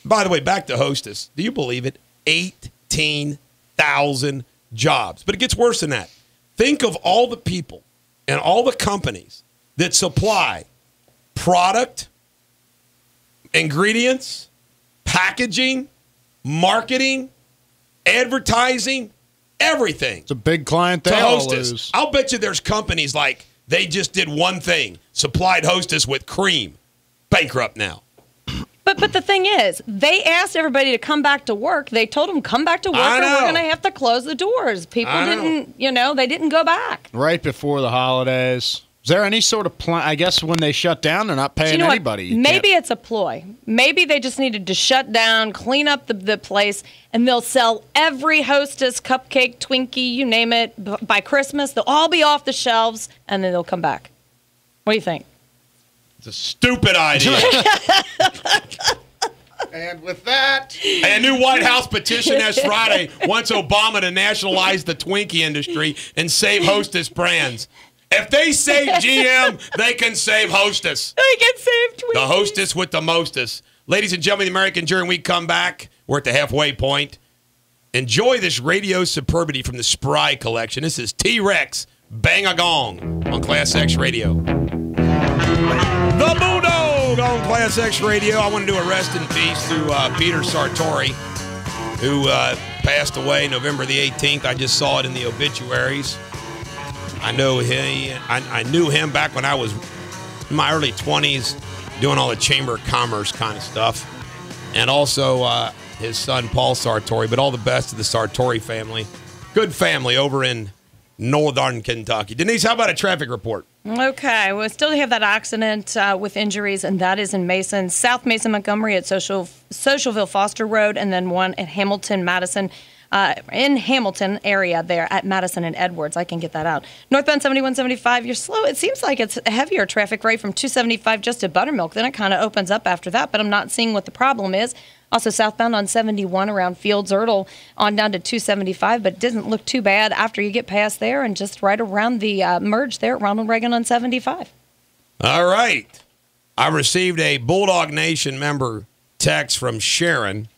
Speaker 2: By the way, back to Hostess. Do you believe it? 18,000 jobs. But it gets worse than that. Think of all the people and all the companies that supply product, ingredients, packaging, marketing, advertising, everything.
Speaker 4: It's a big client they all lose.
Speaker 2: I'll bet you there's companies like they just did one thing, supplied Hostess with cream. Bankrupt now.
Speaker 3: But the thing is, they asked everybody to come back to work. They told them, come back to work or we're going to have to close the doors. People didn't, they didn't go back.
Speaker 4: Right before the holidays. Is there any sort of plan? I guess when they shut down, they're not paying anybody.
Speaker 3: Maybe it's a ploy. Maybe they just needed to shut down, clean up the place, and they'll sell every Hostess, cupcake, Twinkie, you name it, by Christmas. They'll all be off the shelves, and then they'll come back. What do you think?
Speaker 2: It's a stupid idea.
Speaker 4: And with that,
Speaker 2: a new White House petition this Friday wants Obama to nationalize the Twinkie industry and save Hostess brands. If they save GM, they can save Hostess.
Speaker 3: They can save Twinkies.
Speaker 2: The Hostess with the mostess. Ladies and gentlemen, the American Jury, when we come back, we're at the halfway point. Enjoy this radio superbity from the Spry collection. This is T-Rex Bang a Gong on Class X Radio. The Bulldog on Class X Radio. I want to do a rest in peace to Peter Sartori, who passed away November the 18th. I just saw it in the obituaries. I knew him back when I was in my early 20s doing all the Chamber of Commerce kind of stuff. And also his son, Paul Sartori. But all the best to the Sartori family. Good family over in northern Kentucky. Denise, how about a traffic report?
Speaker 3: Okay, we still have that accident with injuries, and that is in Mason, South Mason, Montgomery at Socialville Foster Road, and then one at Hamilton, Madison, in Hamilton area there at Madison and Edwards. I can get that out. Northbound 7175, you're slow. It seems like it's heavier traffic right from 275 just to Buttermilk. Then it kind of opens up after that, but I'm not seeing what the problem is. Also southbound on 71 around Fields Erdel on down to 275, but it doesn't look too bad after you get past there and just right around the merge there at Ronald Reagan on 75.
Speaker 2: All right. I received a Bulldog Nation member text from Sharon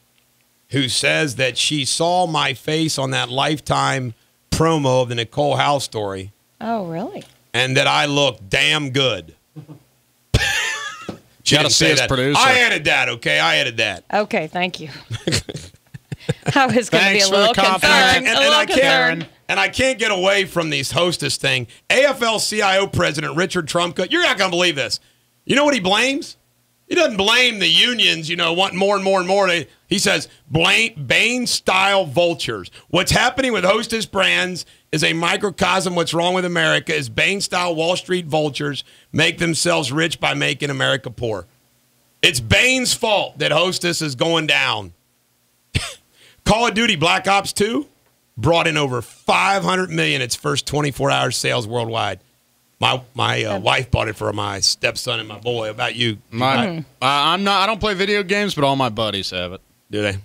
Speaker 2: who says that she saw my face on that Lifetime promo of the Nicole House story.
Speaker 3: Oh, really?
Speaker 2: And that I look damn good.
Speaker 4: She got to see his producer.
Speaker 2: I added that, okay? I added that.
Speaker 3: Okay, thank you. I was going to be a little concerned.
Speaker 2: And I can't get away from these Hostess thing. AFL-CIO President Richard Trumka, you're not going to believe this. You know what he blames? He doesn't blame the unions, wanting more and more and more. He says, Bain-style vultures. What's happening with Hostess brands is a microcosm. What's wrong with America is Bain-style Wall Street vultures make themselves rich by making America poor. It's Bain's fault that Hostess is going down. Call of Duty Black Ops 2 brought in over $500 million its first 24-hour sales worldwide. My wife bought it for my stepson and my boy. About you?
Speaker 4: I don't play video games, but all my buddies have it.
Speaker 2: Do they?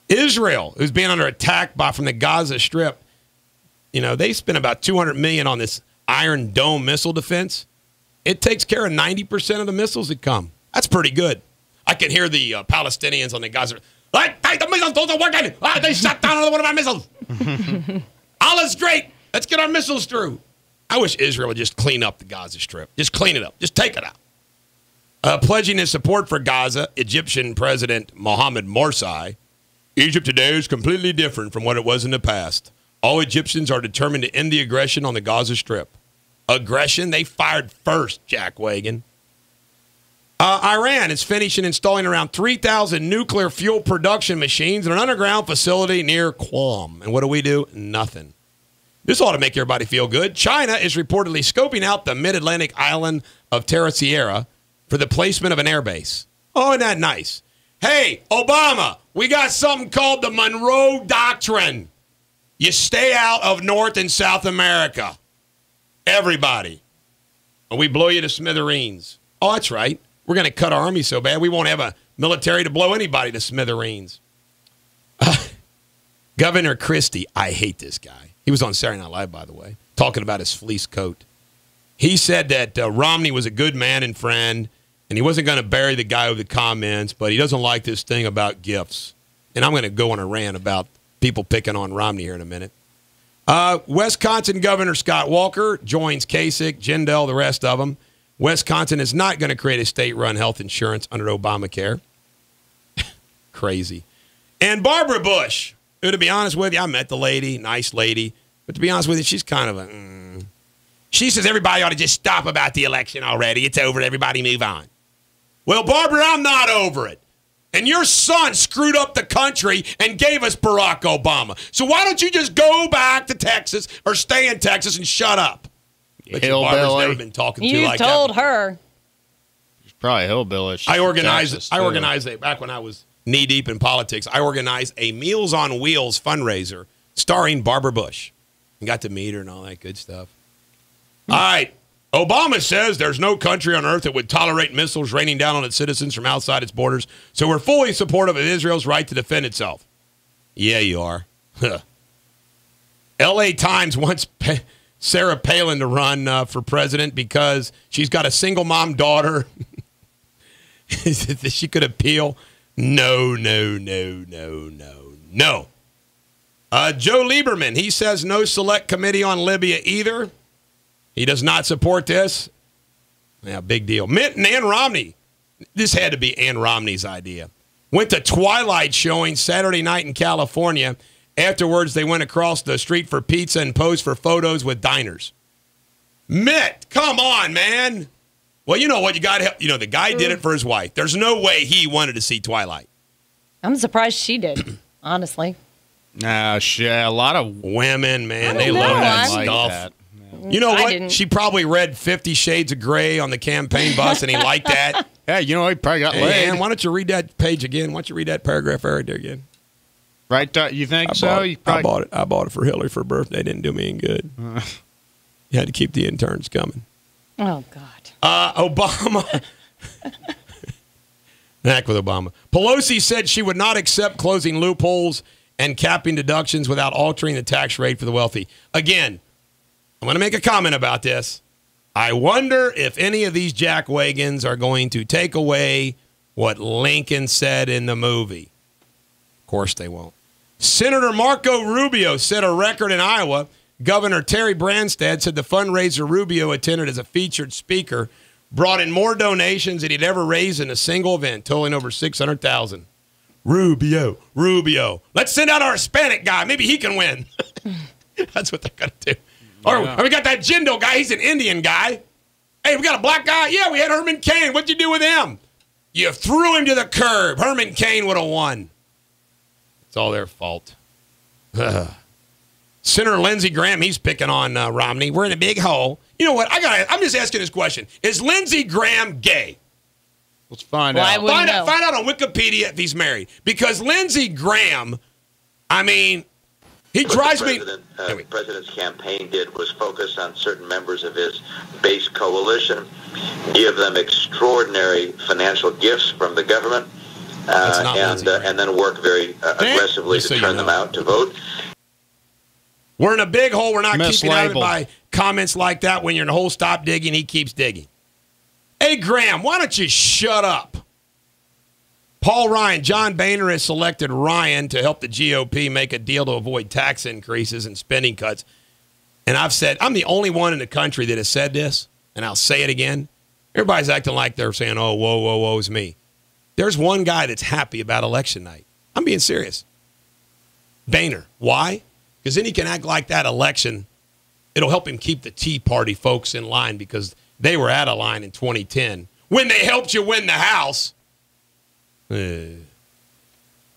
Speaker 2: Israel, who's being under attack from the Gaza Strip, they spent about $200 million on this Iron Dome missile defense. It takes care of 90% of the missiles that come. That's pretty good. I can hear the Palestinians on the Gaza. Hey, the missiles don't working. They shot down another one of our missiles. All is great. Let's get our missiles through. I wish Israel would just clean up the Gaza Strip. Just clean it up. Just take it out. Pledging his support for Gaza, Egyptian President Mohamed Morsi. Egypt today is completely different from what it was in the past. All Egyptians are determined to end the aggression on the Gaza Strip. Aggression? They fired first, Jack Wagon. Iran is finishing installing around 3,000 nuclear fuel production machines in an underground facility near Qom. And what do? Nothing. This ought to make everybody feel good. China is reportedly scoping out the mid-Atlantic island of Terra Sierra for the placement of an airbase. Oh, isn't that nice? Hey, Obama, we got something called the Monroe Doctrine. You stay out of North and South America. Everybody. Or we blow you to smithereens. Oh, that's right. We're going to cut our army so bad we won't have a military to blow anybody to smithereens. Governor Christie, I hate this guy. He was on Saturday Night Live, by the way, talking about his fleece coat. He said that Romney was a good man and friend, and he wasn't going to bury the guy with the comments, but he doesn't like this thing about gifts. And I'm going to go on a rant about people picking on Romney here in a minute. Wisconsin Governor Scott Walker joins Kasich, Jindal, the rest of them. Wisconsin is not going to create a state-run health insurance under Obamacare. Crazy. And Barbara Bush, who, to be honest with you, I met the lady, nice lady. But to be honest with you, she's kind of a... She says everybody ought to just stop about the election already. It's over. Everybody move on. Well, Barbara, I'm not over it. And your son screwed up the country and gave us Barack Obama. So why don't you just go back to Texas or stay in Texas and shut up? But Barbara's never been talking to you like that.
Speaker 3: You told her.
Speaker 4: She's probably hillbilly.
Speaker 2: I organized back when I was knee-deep in politics, I organized a Meals on Wheels fundraiser starring Barbara Bush. And got to meet her and all that good stuff. All right. Obama says there's no country on earth that would tolerate missiles raining down on its citizens from outside its borders, so we're fully supportive of Israel's right to defend itself. Yeah, you are. L.A. Times wants Sarah Palin to run for president because she's got a single mom daughter. She could appeal. No. Joe Lieberman, he says no select committee on Libya either. He does not support this. Yeah, big deal. Mitt and Ann Romney. This had to be Ann Romney's idea. Went to Twilight showing Saturday night in California. Afterwards, they went across the street for pizza and posed for photos with diners. Mitt, come on, man. Well, you know what? You got to help. You know, the guy did it for his wife. There's no way he wanted to see Twilight.
Speaker 3: I'm surprised she did, honestly.
Speaker 4: Nah, shit. A lot of
Speaker 2: women, man, they love that stuff. You know what? She probably read 50 Shades of Grey on the campaign bus, and he liked that.
Speaker 4: Yeah, you know, he probably got laid.
Speaker 2: And why don't you read that page again? Why don't you read that paragraph right there again?
Speaker 4: Right, you think so?
Speaker 2: I bought it. I bought it for Hillary for her birthday. It didn't do me any good. You had to keep the interns coming.
Speaker 3: Oh, God.
Speaker 2: Obama. Back with Obama. Pelosi said she would not accept closing loopholes and capping deductions without altering the tax rate for the wealthy. Again, I'm going to make a comment about this. I wonder if any of these jackwagons are going to take away what Lincoln said in the movie. Of course they won't. Senator Marco Rubio set a record in Iowa. Governor Terry Branstad said the fundraiser Rubio attended as a featured speaker brought in more donations than he'd ever raised in a single event, totaling over $600,000. Rubio. Let's send out our Hispanic guy. Maybe he can win. That's what they're going to do. Or we got that Jindal guy. He's an Indian guy. Hey, we got a black guy. Yeah, we had Herman Cain. What'd you do with him? You threw him to the curb. Herman Cain would have won. It's all their fault. Senator Lindsey Graham, he's picking on Romney. We're in a big hole. You know what? I'm just asking this question. Is Lindsey Graham gay?
Speaker 4: Let's find out.
Speaker 2: Find out on Wikipedia if he's married. Because Lindsey Graham, I mean, he drives me.
Speaker 1: The president's campaign did was focus on certain members of his base coalition, give them extraordinary financial gifts from the government, and then work very aggressively to turn them out to vote.
Speaker 2: We're in a big hole. We're not keeping out of it by comments like that. When you're in a hole, stop digging. He keeps digging. Hey, Graham, why don't you shut up? Paul Ryan, John Boehner has selected Ryan to help the GOP make a deal to avoid tax increases and spending cuts. And I've said, I'm the only one in the country that has said this, and I'll say it again. Everybody's acting like they're saying, oh, woe is me. There's one guy that's happy about election night. I'm being serious. Boehner. Why? Because then he can act like that election. It'll help him keep the Tea Party folks in line because they were out of line in 2010 when they helped you win the House.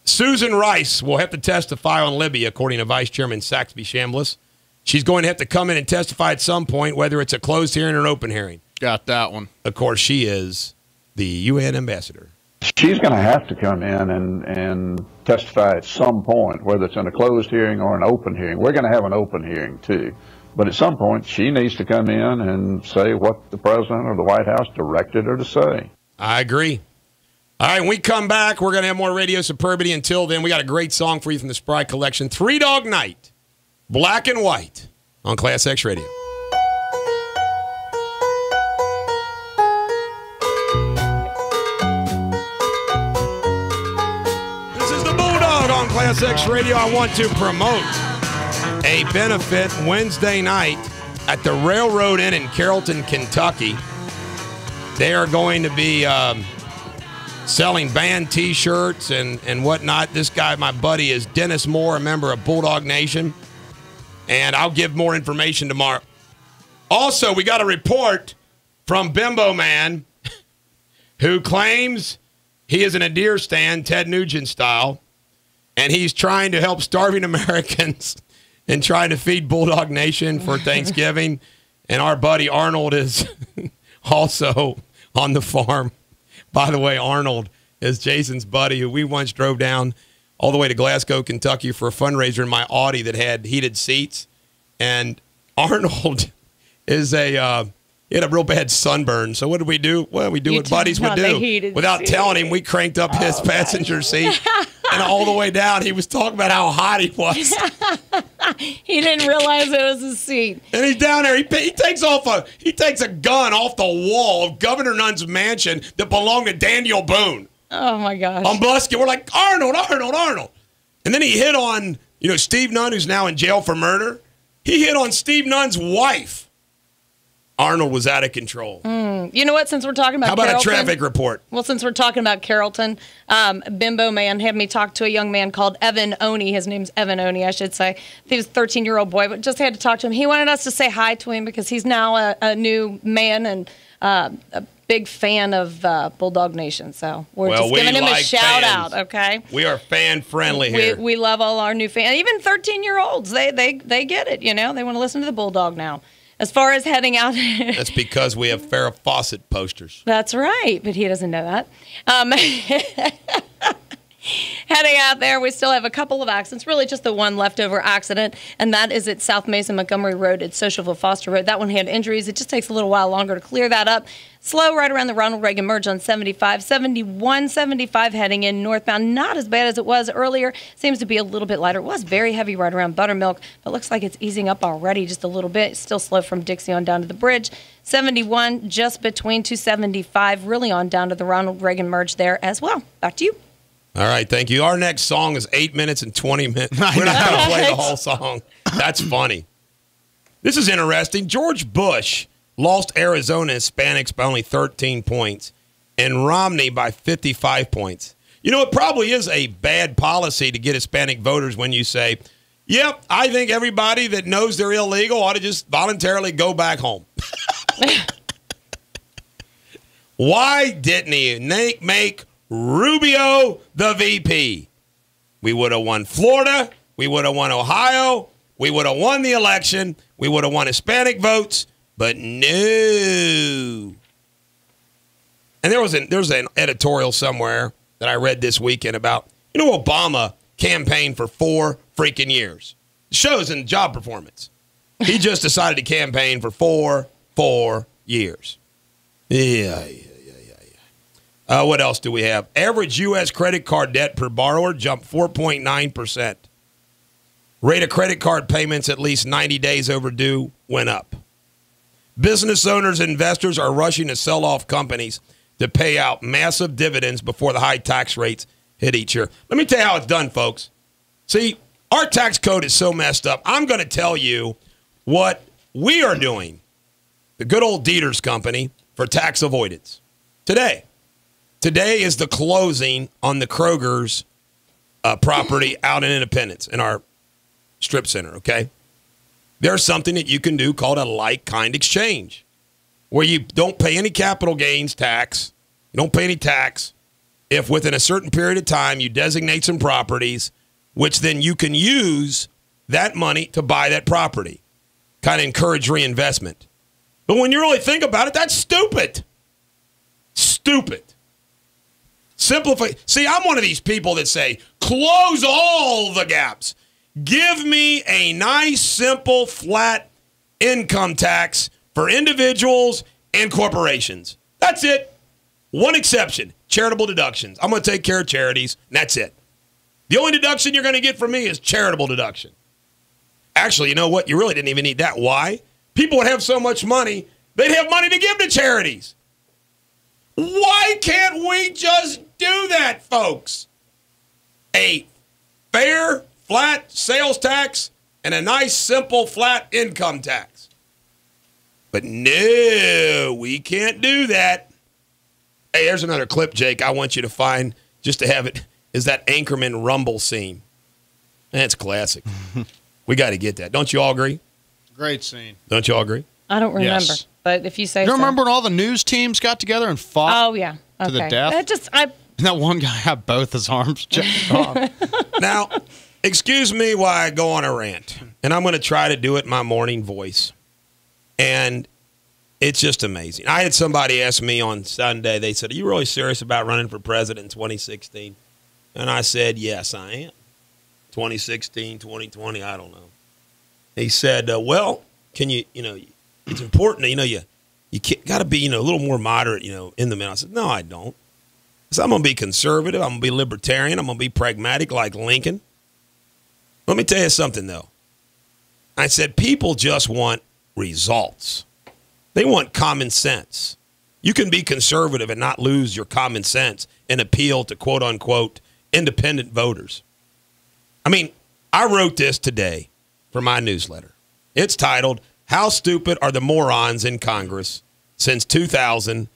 Speaker 2: Susan Rice will have to testify on Libya, according to Vice Chairman Saxby Chambliss. She's going to have to come in and testify at some point, whether it's a closed hearing or an open hearing.
Speaker 4: Got that one.
Speaker 2: Of course, she is the UN ambassador
Speaker 5: she's going to have to come in and testify at some point, whether it's in a closed hearing or an open hearing. We're going to have an open hearing too. But at some point, she needs to come in and say what the president or the White House directed her to say.
Speaker 2: I agree. All right, when we come back, we're going to have more Radio Superbity. Until then, we got a great song for you from the Spry Collection, Three Dog Night, Black and White, on Class X Radio. This is the Bulldog on Class X Radio. I want to promote a benefit Wednesday night at the Railroad Inn in Carrollton, Kentucky. They are going to be selling band T-shirts and whatnot. This guy, my buddy, is Dennis Moore, a member of Bulldog Nation. And I'll give more information tomorrow. Also, we got a report from Bimbo Man, who claims he is in a deer stand, Ted Nugent style, and he's trying to help starving Americans and trying to feed Bulldog Nation for Thanksgiving. And our buddy Arnold is also on the farm. By the way, Arnold is Jason's buddy, who we once drove down all the way to Glasgow, Kentucky for a fundraiser in my Audi that had heated seats. And Arnold is he had a real bad sunburn. So what did we do? Well, we do what buddies would do. Without telling him, we cranked up his passenger seat. And all the way down, he was talking about how hot he was.
Speaker 3: He didn't realize it was a seat.
Speaker 2: And he's down there. He takes a gun off the wall of Governor Nunn's mansion that belonged to Daniel Boone.
Speaker 3: Oh my gosh!
Speaker 2: On busking, we're like Arnold. And then he hit on Steve Nunn, who's now in jail for murder. He hit on Steve Nunn's wife. Arnold was out of control.
Speaker 3: You know what? Since we're talking about
Speaker 2: how about
Speaker 3: Carrollton,
Speaker 2: a traffic report?
Speaker 3: Well, since we're talking about Carrollton, Bimbo Man had me talk to a young man called Evan Oney. His name's Evan Oney, I should say. He was a 13-year-old boy, but just had to talk to him. He wanted us to say hi to him because he's now a new man and a big fan of Bulldog Nation. So we're just giving him a shout out, okay?
Speaker 2: We are fan friendly here.
Speaker 3: We love all our new fans, even 13-year-olds. They get it, They want to listen to the Bulldog now. As far as heading out,
Speaker 2: that's because we have Farrah Fawcett posters.
Speaker 3: That's right, but he doesn't know that. Heading out there, we still have a couple of accidents, really just the one leftover accident, and that is at South Mason Montgomery Road at Socialville Foster Road. That one had injuries. It just takes a little while longer to clear that up. Slow right around the Ronald Reagan merge on 75. 71, 75 heading in northbound. Not as bad as it was earlier. Seems to be a little bit lighter. It was very heavy right around Buttermilk, but looks like it's easing up already just a little bit. Still slow from Dixie on down to the bridge. 71 just between 275, really on down to the Ronald Reagan merge there as well. Back to you.
Speaker 2: All right, thank you. Our next song is 8 minutes and 20 minutes. We're not going to play the whole song. That's funny. This is interesting. George Bush lost Arizona Hispanics by only 13 points and Romney by 55 points. It probably is a bad policy to get Hispanic voters when you say, yep, I think everybody that knows they're illegal ought to just voluntarily go back home. Why didn't he make Rubio the VP? We would have won Florida. We would have won Ohio. We would have won the election. We would have won Hispanic votes. But no. And there was an editorial somewhere that I read this weekend about, Obama campaigned for 4 freaking years. It shows in job performance. He just decided to campaign for 4 years. Yeah. What else do we have? Average U.S. credit card debt per borrower jumped 4.9%. Rate of credit card payments at least 90 days overdue went up. Business owners and investors are rushing to sell off companies to pay out massive dividends before the high tax rates hit each year. Let me tell you how it's done, folks. See, our tax code is so messed up. I'm going to tell you what we are doing, the good old Deters company, for tax avoidance. Today is the closing on the Kroger's property out in Independence in our strip center, okay? There's something that you can do called a like-kind exchange, where you don't pay any capital gains tax, you don't pay any tax, if within a certain period of time you designate some properties, which then you can use that money to buy that property, kind of encourage reinvestment. But when you really think about it, that's stupid. Stupid. Simplify. See, I'm one of these people that say, close all the gaps. Give me a nice, simple, flat income tax for individuals and corporations. That's it. One exception, charitable deductions. I'm going to take care of charities, and that's it. The only deduction you're going to get from me is charitable deduction. Actually, you know what? You really didn't even need that. Why? People would have so much money, they'd have money to give to charities. Why can't we just do that, folks? A fair, flat sales tax and a nice, simple, flat income tax. But no, we can't do that. Hey, there's another clip, Jake, I want you to find just to have it, is that Anchorman Rumble scene. That's classic. We got to get that. Don't you all agree?
Speaker 4: Great scene.
Speaker 2: Don't you all agree?
Speaker 3: I don't remember,
Speaker 4: Yes.
Speaker 3: but if you say
Speaker 4: You
Speaker 3: so.
Speaker 4: remember when all the news teams got together and fought
Speaker 3: Oh, yeah. Okay.
Speaker 4: to the death?
Speaker 3: I
Speaker 4: And that one guy had both his arms jacked off.
Speaker 2: Now, excuse me while I go on a rant, and I'm going to try to do it in my morning voice. And it's just amazing. I had somebody ask me on Sunday, they said, are you really serious about running for president in 2016? And I said, yes, I am. 2016, 2020, I don't know. He said, well, can you, it's important, you got to be, a little more moderate, in the middle. I said, no, I don't. So I'm going to be conservative. I'm going to be libertarian. I'm going to be pragmatic like Lincoln. Let me tell you something, though. I said people just want results. They want common sense. You can be conservative and not lose your common sense and appeal to, quote, unquote, independent voters. I mean, I wrote this today for my newsletter. It's titled, How Stupid Are the Morons in Congress Since 2000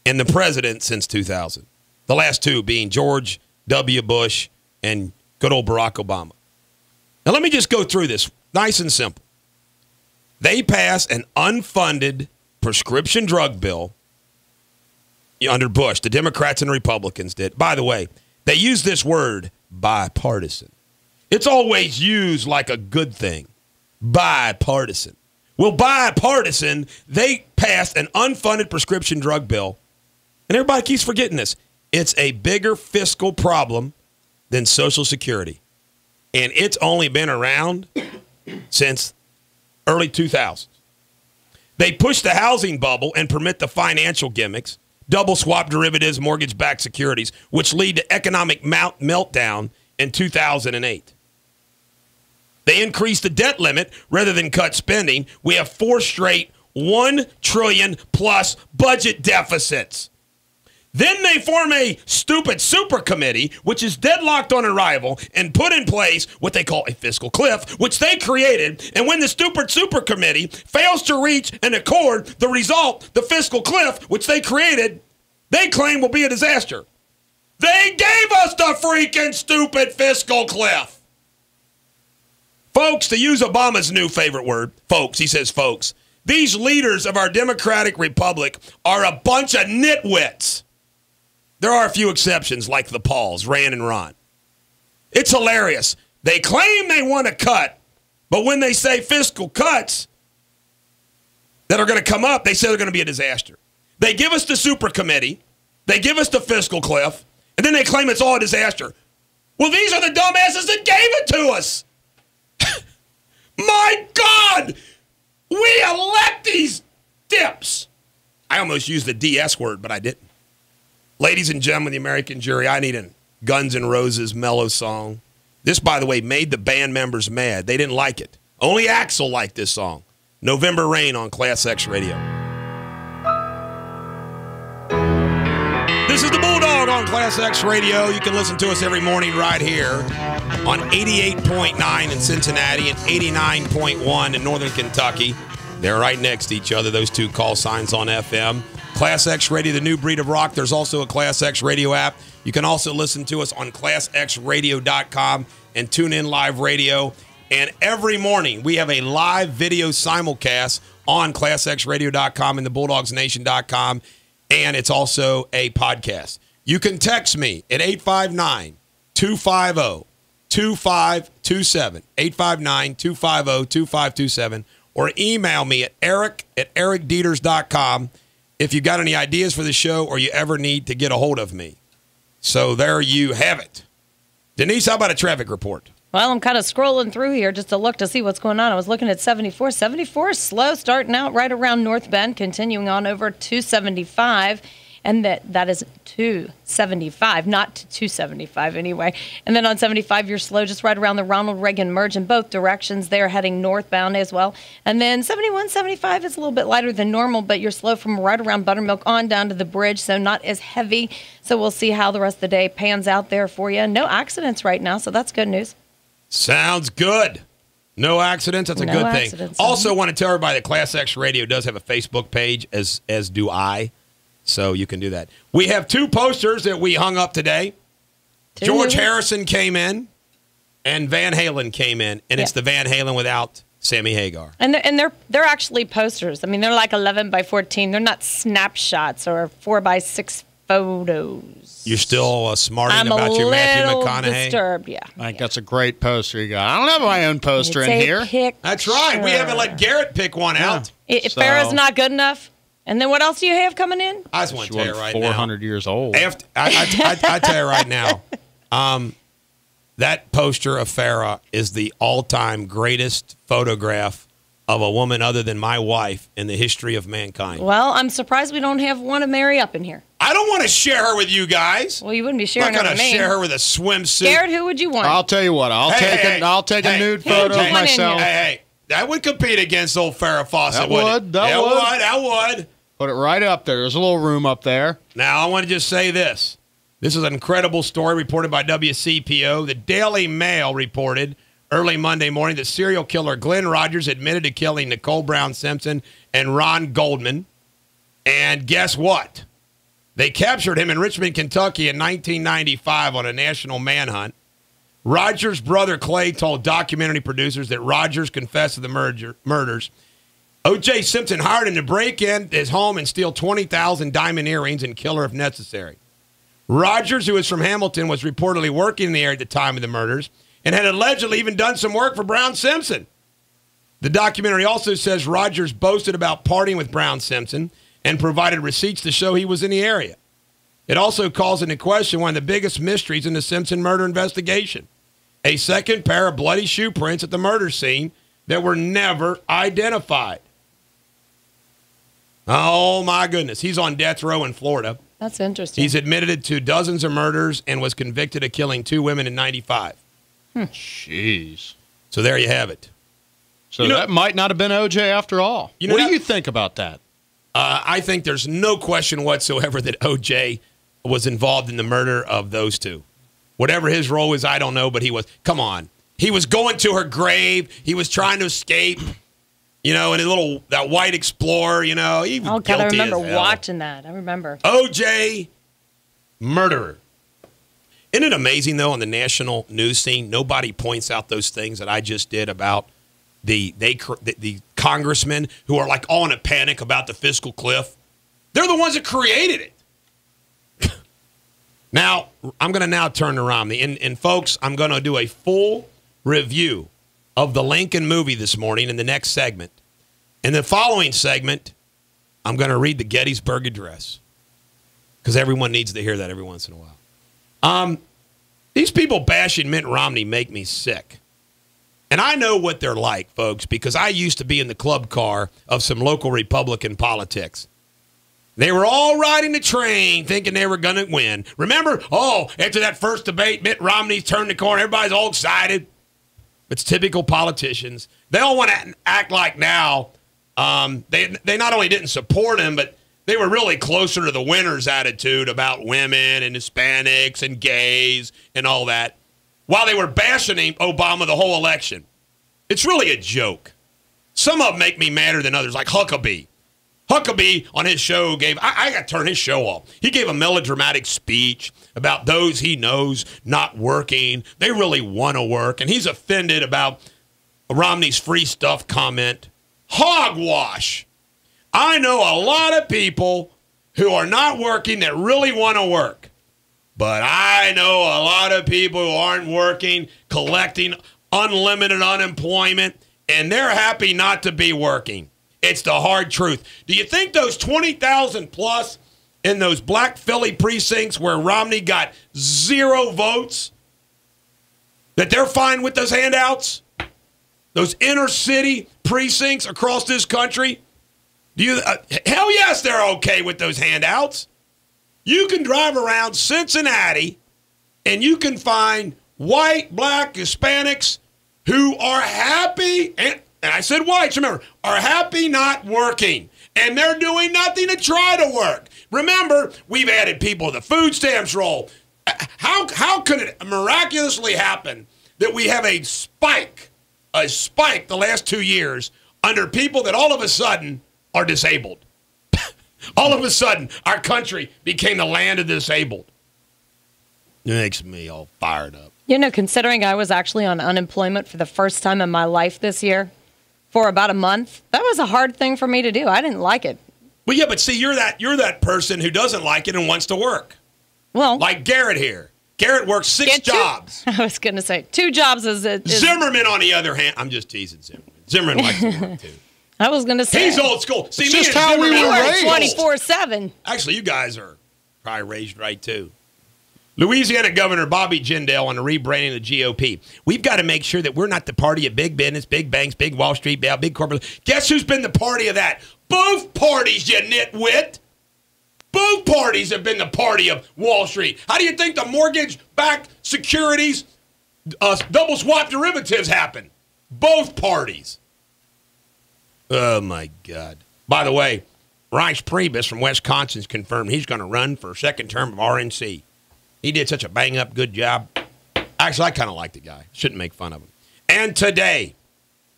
Speaker 2: and the President Since 2000? The last two being George W. Bush and good old Barack Obama. Now, let me just go through this nice and simple. They passed an unfunded prescription drug bill under Bush. The Democrats and Republicans did. By the way, they use this word, bipartisan. It's always used like a good thing, bipartisan. Well, bipartisan, they passed an unfunded prescription drug bill, and everybody keeps forgetting this. It's a bigger fiscal problem than Social Security, and it's only been around since early 2000s. They push the housing bubble and permit the financial gimmicks, double swap derivatives, mortgage-backed securities, which lead to economic meltdown in 2008. They increased the debt limit rather than cut spending. We have 4 straight $1 trillion plus budget deficits. Then they form a stupid super committee, which is deadlocked on arrival, and put in place what they call a fiscal cliff, which they created. And when the stupid super committee fails to reach an accord, the result, the fiscal cliff, which they created, they claim will be a disaster. They gave us the freaking stupid fiscal cliff. Folks, to use Obama's new favorite word, folks, he says folks, these leaders of our democratic republic are a bunch of nitwits. There are a few exceptions, like the Pauls, Rand and Ron. It's hilarious. They claim they want to cut, but when they say fiscal cuts that are going to come up, they say they're going to be a disaster. They give us the super committee, they give us the fiscal cliff, and then they claim it's all a disaster. Well, these are the dumbasses that gave it to us. My God! We elect these dips. I almost used the DS word, but I didn't. Ladies and gentlemen of the American jury, I need a Guns N' Roses mellow song. This, by the way, made the band members mad. They didn't like it. Only Axl liked this song. November Rain on Class X Radio. This is the Bulldog on Class X Radio. You can listen to us every morning right here on 88.9 in Cincinnati and 89.1 in Northern Kentucky. They're right next to each other, those two call signs on FM. Class X Radio, the new breed of rock. There's also a Class X Radio app. You can also listen to us on ClassXRadio.com and TuneIn Live Radio. And every morning, we have a live video simulcast on ClassXRadio.com and thebulldogsnation.com. And it's also a podcast. You can text me at 859-250-2527, 859-250-2527, or email me at eric@ericdeters.com if you've got any ideas for the show or you ever need to get a hold of me. So there you have it. Denise, how about a traffic report?
Speaker 3: Well, I'm kind of scrolling through here just to look to see what's going on. I was looking at 74. 74 is slow, starting out right around North Bend, continuing on over 275. And that is 275, not 275 anyway. And then on 75, you're slow just right around the Ronald Reagan merge in both directions. They're heading northbound as well. And then 71, 75 is a little bit lighter than normal, but you're slow from right around Buttermilk on down to the bridge, so not as heavy. So we'll see how the rest of the day pans out there for you. No accidents right now, so that's good news.
Speaker 2: Sounds good. No accidents. That's a good thing. Also, want to tell everybody that Class X Radio does have a Facebook page, as do I. So you can do that. We have 2 posters that we hung up today. George Harrison came in, and Van Halen came in, and it's the Van Halen without Sammy Hagar.
Speaker 3: And they're actually posters. I mean, they're like 11 by 14. They're not snapshots or 4 by 6 photos.
Speaker 2: You're still smarting about your Matthew McConaughey?
Speaker 3: I'm a little disturbed, yeah.
Speaker 4: I think that's a great poster you got. I don't have my own poster in here.
Speaker 2: That's right. We haven't let Garrett pick one out.
Speaker 3: If Farrah's not good enough. And then what else do you have coming in?
Speaker 2: I just want to tell you right
Speaker 4: 400 years old.
Speaker 2: I tell you right now, that poster of Farrah is the all-time greatest photograph of a woman other than my wife in the history of mankind.
Speaker 3: Well, I'm surprised we don't have one of Mary up in here.
Speaker 2: I don't want to share her with you guys.
Speaker 3: Well, you wouldn't be sharing her with me.
Speaker 2: I'm not going to share her with a swimsuit.
Speaker 3: Garrett, who would you want?
Speaker 4: I'll tell you what. I'll take a nude photo of myself.
Speaker 2: Hey, that would compete against old Farrah Fawcett.
Speaker 4: That would. Put it right up there. There's a little room up there.
Speaker 2: Now, I want to just say this. This is an incredible story reported by WCPO. The Daily Mail reported early Monday morning that serial killer Glenn Rogers admitted to killing Nicole Brown Simpson and Ron Goldman. And guess what? They captured him in Richmond, Kentucky in 1995 on a national manhunt. Rogers' brother Clay told documentary producers that Rogers confessed to the murders. O.J. Simpson hired him to break in his home and steal 20,000 diamond earrings and kill her if necessary. Rogers, who is from Hamilton, was reportedly working in the area at the time of the murders and had allegedly even done some work for Brown Simpson. The documentary also says Rogers boasted about partying with Brown Simpson and provided receipts to show he was in the area. It also calls into question one of the biggest mysteries in the Simpson murder investigation: a second pair of bloody shoe prints at the murder scene that were never identified. Oh, my goodness. He's on death row in Florida.
Speaker 3: That's interesting.
Speaker 2: He's admitted to dozens of murders and was convicted of killing 2 women in 95.
Speaker 4: Jeez.
Speaker 2: So there you have it.
Speaker 4: So that might not have been O.J. after all. What do you think about that?
Speaker 2: I think there's no question whatsoever that O.J. was involved in the murder of those 2. Whatever his role is, I don't know, but he was. Come on. He was going to her grave. He was trying to escape. In that white Explorer, he was guilty as hell.
Speaker 3: I remember watching that. I remember.
Speaker 2: O.J. murderer. Isn't it amazing, though, on the national news scene, nobody points out those things that I just did about the congressmen who are like all in a panic about the fiscal cliff. They're the ones that created it. Now, I'm going to now turn to Romney. And folks, I'm going to do a full review of the Lincoln movie this morning in the next segment. In the following segment, I'm going to read the Gettysburg Address because everyone needs to hear that every once in a while. These people bashing Mitt Romney make me sick. And I know what they're like, folks, because I used to be in the club car of some local Republican politics. They were all riding the train thinking they were going to win. Remember, after that first debate, Mitt Romney turned the corner. Everybody's all excited. It's typical politicians. They all want to act like now they not only didn't support him, but they were really closer to the winner's attitude about women and Hispanics and gays and all that, while they were bashing Obama the whole election. It's really a joke. Some of them make me madder than others, like Huckabee. Huckabee on his show I got to turn his show off. He gave a melodramatic speech about those he knows not working. They really want to work. And he's offended about Romney's free stuff comment. Hogwash. I know a lot of people who are not working that really want to work. But I know a lot of people who aren't working, collecting unlimited unemployment, and they're happy not to be working. It's the hard truth. Do you think those 20,000 plus in those black Philly precincts where Romney got 0 votes, that they're fine with those handouts? Those inner city precincts across this country? Hell yes, they're okay with those handouts. You can drive around Cincinnati and you can find white, black, Hispanics who are happy, and I said whites, remember, are happy not working. And they're doing nothing to try to work. Remember, we've added people to the food stamps roll. How could it miraculously happen that we have a spike the last 2 years under people that all of a sudden are disabled? All of a sudden, our country became the land of the disabled. It makes me all fired up.
Speaker 3: You know, considering I was actually on unemployment for the first time in my life this year for about a month, that was a hard thing for me to do. I didn't like it.
Speaker 2: Well, yeah, but see, you're that person who doesn't like it and wants to work.
Speaker 3: Well,
Speaker 2: like Garrett here. Garrett works 6 jobs.
Speaker 3: I was going to say 2 jobs is
Speaker 2: Zimmerman, on the other hand, I'm just teasing Zimmerman. Zimmerman likes to work too.
Speaker 3: I was going to say
Speaker 2: he's old school. See,
Speaker 4: it's
Speaker 2: me
Speaker 4: just
Speaker 2: and
Speaker 4: how we
Speaker 2: Zimmerman
Speaker 4: were
Speaker 2: are
Speaker 4: raised.
Speaker 3: 24/7.
Speaker 2: Actually, you guys are probably raised right too. Louisiana Governor Bobby Jindal on the rebranding of the GOP. We've got to make sure that we're not the party of big business, big banks, big Wall Street, big corporate. Guess who's been the party of that? Both parties, you nitwit. Both parties have been the party of Wall Street. How do you think the mortgage-backed securities, double swap derivatives happen? Both parties. Oh, my God. By the way, Reince Priebus from Wisconsin's confirmed he's going to run for a second term of RNC. He did such a bang-up good job. Actually, I kind of like the guy. Shouldn't make fun of him. And today,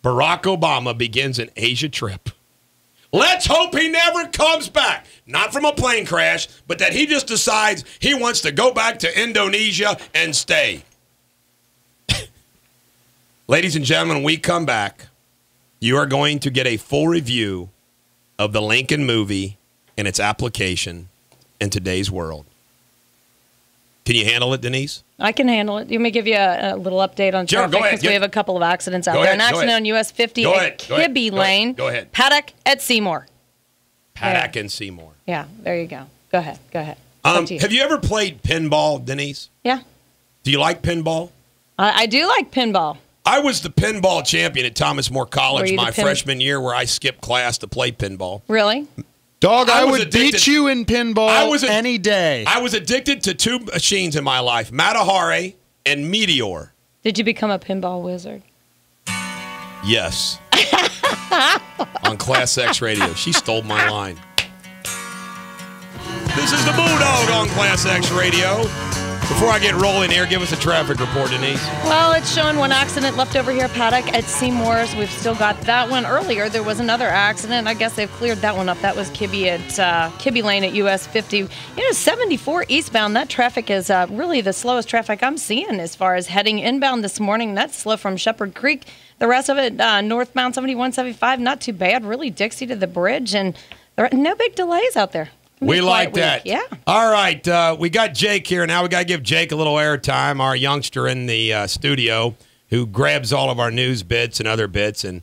Speaker 2: Barack Obama begins an Asia trip. Let's hope he never comes back. Not from a plane crash, but that he just decides he wants to go back to Indonesia and stay. Ladies and gentlemen, when we come back, you are going to get a full review of the Lincoln movie and its application in today's world. Can you handle it, Denise?
Speaker 3: I can handle it. Let me give you a little update on
Speaker 2: Sure,
Speaker 3: traffic
Speaker 2: go ahead.
Speaker 3: because we have a couple of accidents out there. An accident on US 50 at Kibbe Lane.
Speaker 2: Go ahead.
Speaker 3: Paddock at Seymour.
Speaker 2: Paddock and Seymour.
Speaker 3: Yeah, there you go. Go ahead.
Speaker 2: Have you ever played pinball, Denise?
Speaker 3: Yeah.
Speaker 2: Do you like pinball?
Speaker 3: I do like pinball.
Speaker 2: I was the pinball champion at Thomas More
Speaker 3: Were
Speaker 2: College
Speaker 3: you the
Speaker 2: my freshman year, where I skipped class to play pinball.
Speaker 3: Really?
Speaker 4: Dog, I would
Speaker 2: addicted-
Speaker 4: beat you in pinball any day.
Speaker 2: I was addicted to 2 machines in my life, Matahari and Meteor.
Speaker 3: Did you become a pinball wizard?
Speaker 2: Yes. On Class X Radio. She stole my line. This is the Bulldog on Class X Radio. Before I get rolling here, give us a traffic report, Denise.
Speaker 3: Well, it's showing 1 accident left over here, Paddock at Seymour's. We've still got that one. Earlier, there was another accident. I guess they've cleared that one up. That was Kibbe Lane at US 50. 74 eastbound. That traffic is really the slowest traffic I'm seeing as far as heading inbound this morning. That's slow from Shepherd Creek. The rest of it, northbound 7175, not too bad. Really Dixie to the bridge, and there are no big delays out there.
Speaker 2: We like that.
Speaker 3: Yeah.
Speaker 2: All right. We got Jake here. Now we got to give Jake a little airtime, our youngster in the studio who grabs all of our news bits and other bits. And,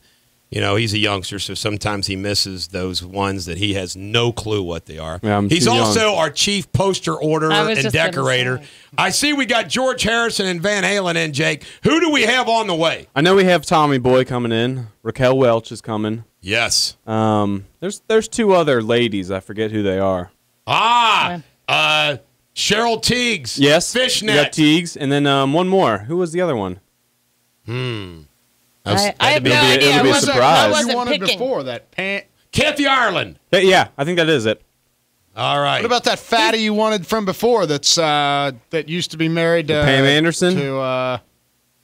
Speaker 2: he's a youngster, so sometimes he misses those ones that he has no clue what they are.
Speaker 6: Yeah,
Speaker 2: he's also our chief poster orderer and decorator. I see we got George Harrison and Van Halen in, Jake. Who do we have on the way?
Speaker 6: I know we have Tommy Boy coming in. Raquel Welch is coming.
Speaker 2: Yes.
Speaker 6: There's 2 other ladies. I forget who they are.
Speaker 2: Cheryl Teagues.
Speaker 6: Yes.
Speaker 2: Fishnet.
Speaker 6: You got Teagues, and then one more. Who was the other one?
Speaker 3: I have no idea.
Speaker 6: It'll be a surprise.
Speaker 4: You wanted
Speaker 3: picking.
Speaker 4: before that pant.
Speaker 2: Kathy Ireland.
Speaker 6: Yeah, I think that is it.
Speaker 2: All right.
Speaker 4: What about that fatty you wanted from before? That's that used to be married to
Speaker 6: Pam Anderson.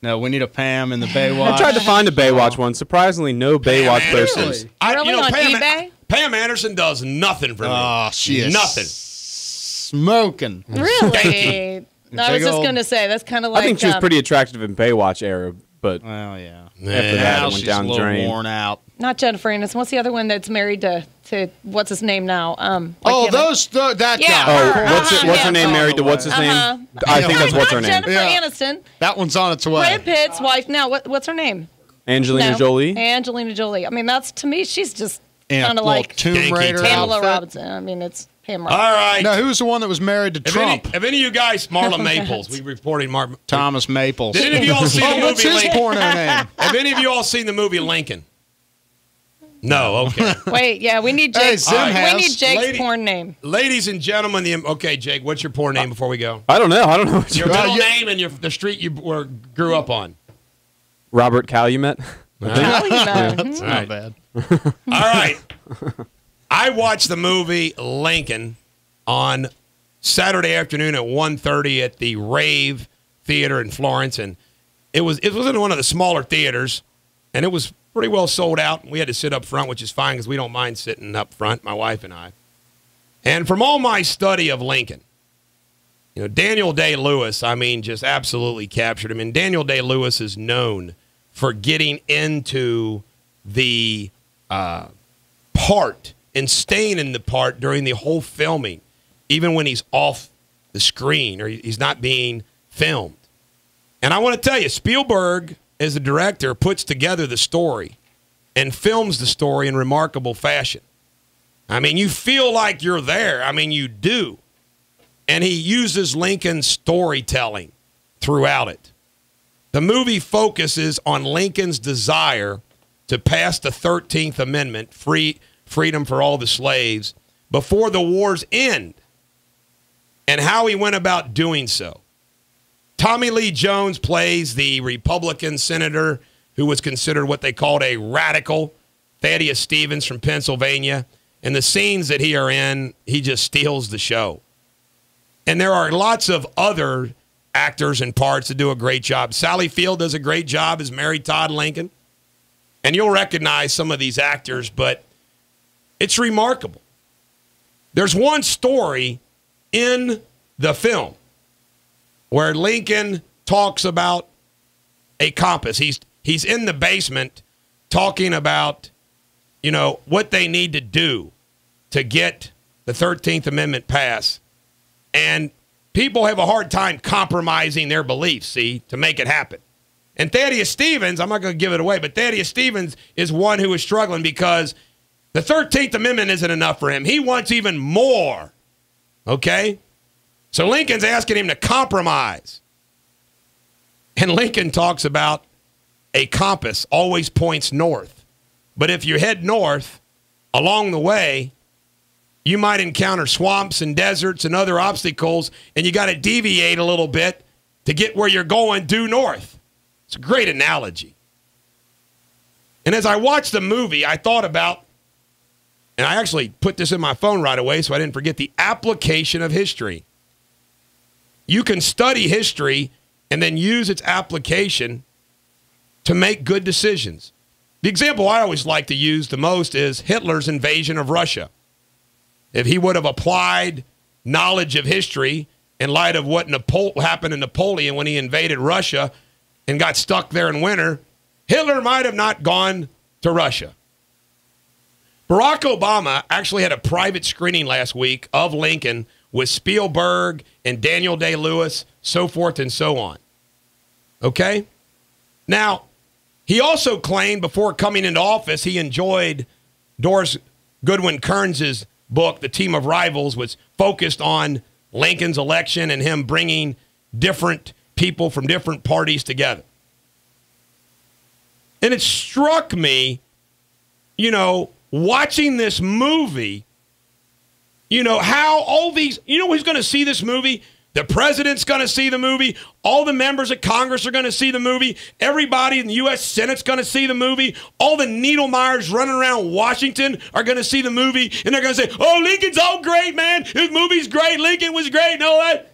Speaker 4: No, we need a Pam in the Baywatch.
Speaker 6: I tried to find a Baywatch one. Surprisingly, no Baywatch persons.
Speaker 3: Really? On eBay?
Speaker 2: Pam Anderson does nothing for me.
Speaker 4: Oh, she is
Speaker 2: nothing.
Speaker 4: Smoking.
Speaker 3: Really? I was just going to say, that's kind of like...
Speaker 6: I think she was pretty attractive in Baywatch era, but
Speaker 4: well, yeah.
Speaker 6: After that, it went
Speaker 4: she's
Speaker 6: down
Speaker 4: a
Speaker 6: the
Speaker 4: little
Speaker 6: drain.
Speaker 4: worn out.
Speaker 3: Not Jennifer Aniston. What's the other one that's married to what's his name now?
Speaker 4: That
Speaker 3: Yeah,
Speaker 4: guy.
Speaker 6: Oh, what's her name married to what's his name? I think that's what's her name.
Speaker 3: Jennifer Aniston.
Speaker 4: That one's on its way.
Speaker 3: Brad Pitt's wife now. What's her name?
Speaker 6: Angelina Jolie.
Speaker 3: Angelina Jolie. I mean, that's, to me, she's just
Speaker 4: And
Speaker 3: kind of like
Speaker 4: Tomb Raider
Speaker 3: Pamela
Speaker 4: outfit.
Speaker 3: Robinson. I mean, it's him.
Speaker 2: All right.
Speaker 4: No, who was the one that was married to Trump?
Speaker 2: If any of you guys, Marla Maples, we reporting
Speaker 4: Thomas Maples.
Speaker 2: Did any of you all see the movie
Speaker 4: What's his
Speaker 2: Lincoln?
Speaker 4: porno name?
Speaker 2: Have any of you all seen the movie Lincoln? No, okay.
Speaker 3: Wait, yeah, we need
Speaker 4: Hey,
Speaker 3: Jake's.
Speaker 4: Zim
Speaker 3: We
Speaker 4: has.
Speaker 3: need Jake's
Speaker 2: Lady-
Speaker 3: porn name.
Speaker 2: Ladies and gentlemen, okay, Jake, what's your porn name before we go?
Speaker 6: I don't know. What
Speaker 2: Your
Speaker 6: you're
Speaker 2: middle name and the street you grew up on.
Speaker 6: Robert Calumet.
Speaker 4: That's
Speaker 2: All
Speaker 4: not
Speaker 2: right.
Speaker 4: bad.
Speaker 2: All right. I watched the movie Lincoln on Saturday afternoon at 1:30 at the Rave Theater in Florence, and it was in one of the smaller theaters, and it was pretty well sold out. We had to sit up front, which is fine because we don't mind sitting up front, my wife and I. And from all my study of Lincoln, Daniel Day-Lewis, just absolutely captured him. And Daniel Day-Lewis is known for getting into the part and staying in the part during the whole filming, even when he's off the screen or he's not being filmed. And I want to tell you, Spielberg, as the director, puts together the story and films the story in remarkable fashion. You feel like you're there. You do. And he uses Lincoln's storytelling throughout it. The movie focuses on Lincoln's desire to pass the 13th Amendment, freedom for all the slaves, before the war's end, and how he went about doing so. Tommy Lee Jones plays the Republican senator who was considered what they called a radical, Thaddeus Stevens from Pennsylvania. And the scenes that he are in, he just steals the show. And there are lots of other actors and parts that do a great job. Sally Field does a great job as Mary Todd Lincoln. And you'll recognize some of these actors, but it's remarkable. There's one story in the film where Lincoln talks about a compass. He's in the basement talking about, what they need to do to get the 13th Amendment passed. And people have a hard time compromising their beliefs, to make it happen. And Thaddeus Stevens, I'm not going to give it away, but Thaddeus Stevens is one who is struggling because the 13th Amendment isn't enough for him. He wants even more. Okay? So Lincoln's asking him to compromise. And Lincoln talks about a compass always points north. But if you head north, along the way, you might encounter swamps and deserts and other obstacles, and you got to deviate a little bit to get where you're going due north. It's a great analogy. And as I watched the movie, I thought about, and I actually put this in my phone right away so I didn't forget, the application of history. You can study history and then use its application to make good decisions. The example I always like to use the most is Hitler's invasion of Russia. If he would have applied knowledge of history in light of what happened to Napoleon when he invaded Russia and got stuck there in winter, Hitler might have not gone to Russia. Barack Obama actually had a private screening last week of Lincoln with Spielberg and Daniel Day-Lewis, so forth and so on. Okay? Now, he also claimed before coming into office he enjoyed Doris Goodwin Kearns' book, The Team of Rivals, was focused on Lincoln's election and him bringing different people from different parties together. And it struck me, watching this movie, how all these, who's going to see this movie? The president's going to see the movie. All the members of Congress are going to see the movie. Everybody in the U.S. Senate's going to see the movie. All the Needlemeyers running around Washington are going to see the movie. And they're going to say, oh, Lincoln's all great, man. His movie's great. Lincoln was great and all that.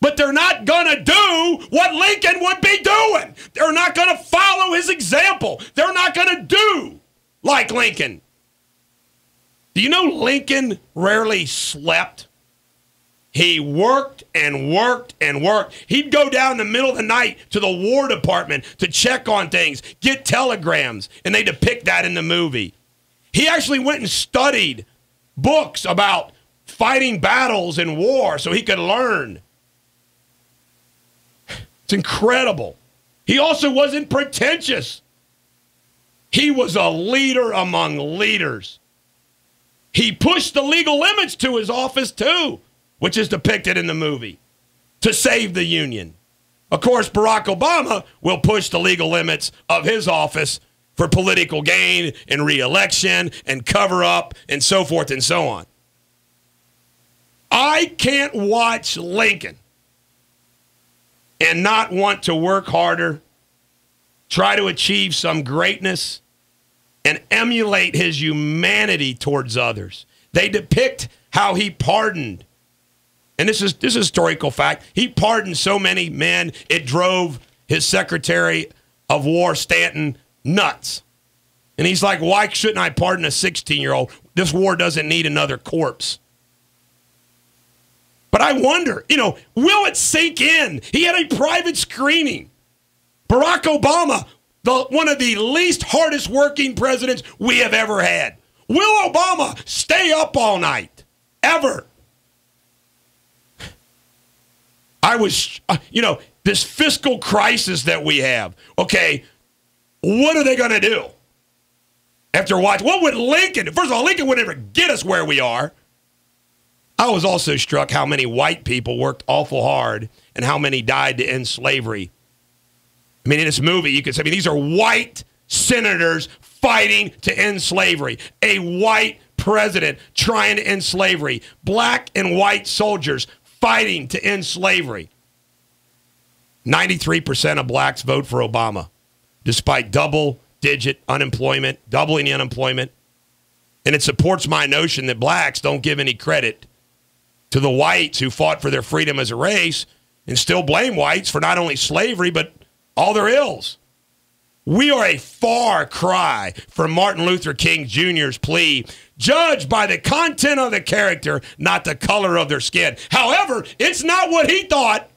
Speaker 2: But they're not going to do what Lincoln would be doing. They're not going to follow his example. They're not going to do like Lincoln. Do you know Lincoln rarely slept? He worked and worked and worked. He'd go down in the middle of the night to the War Department to check on things, get telegrams, and they depict that in the movie. He actually went and studied books about fighting battles in war so he could learn. It's incredible. He also wasn't pretentious. He was a leader among leaders. He pushed the legal limits to his office, too, which is depicted in the movie, to save the Union. Of course, Barack Obama will push the legal limits of his office for political gain and re-election and cover-up and so forth and so on. I can't watch Lincoln and not want to work harder, try to achieve some greatness, and emulate his humanity towards others. They depict how he pardoned. And this is historical fact. He pardoned so many men, it drove his Secretary of War, Stanton, nuts. And he's like, why shouldn't I pardon a 16-year-old? This war doesn't need another corpse. But I wonder, will it sink in? He had a private screening. Barack Obama, one of the least hardest working presidents we have ever had. Will Obama stay up all night? Ever? This fiscal crisis that we have. Okay, what are they going to do? After watching, what would Lincoln, first of all, Lincoln would never get us where we are. I was also struck how many white people worked awful hard and how many died to end slavery. I mean, in this movie, you could say, these are white senators fighting to end slavery. A white president trying to end slavery. Black and white soldiers fighting to end slavery. 93% of blacks vote for Obama, despite double-digit unemployment, doubling the unemployment. And it supports my notion that blacks don't give any credit to the whites who fought for their freedom as a race and still blame whites for not only slavery, but all their ills. We are a far cry from Martin Luther King Jr.'s plea, judged by the content of the character, not the color of their skin. However, it's not what he thought.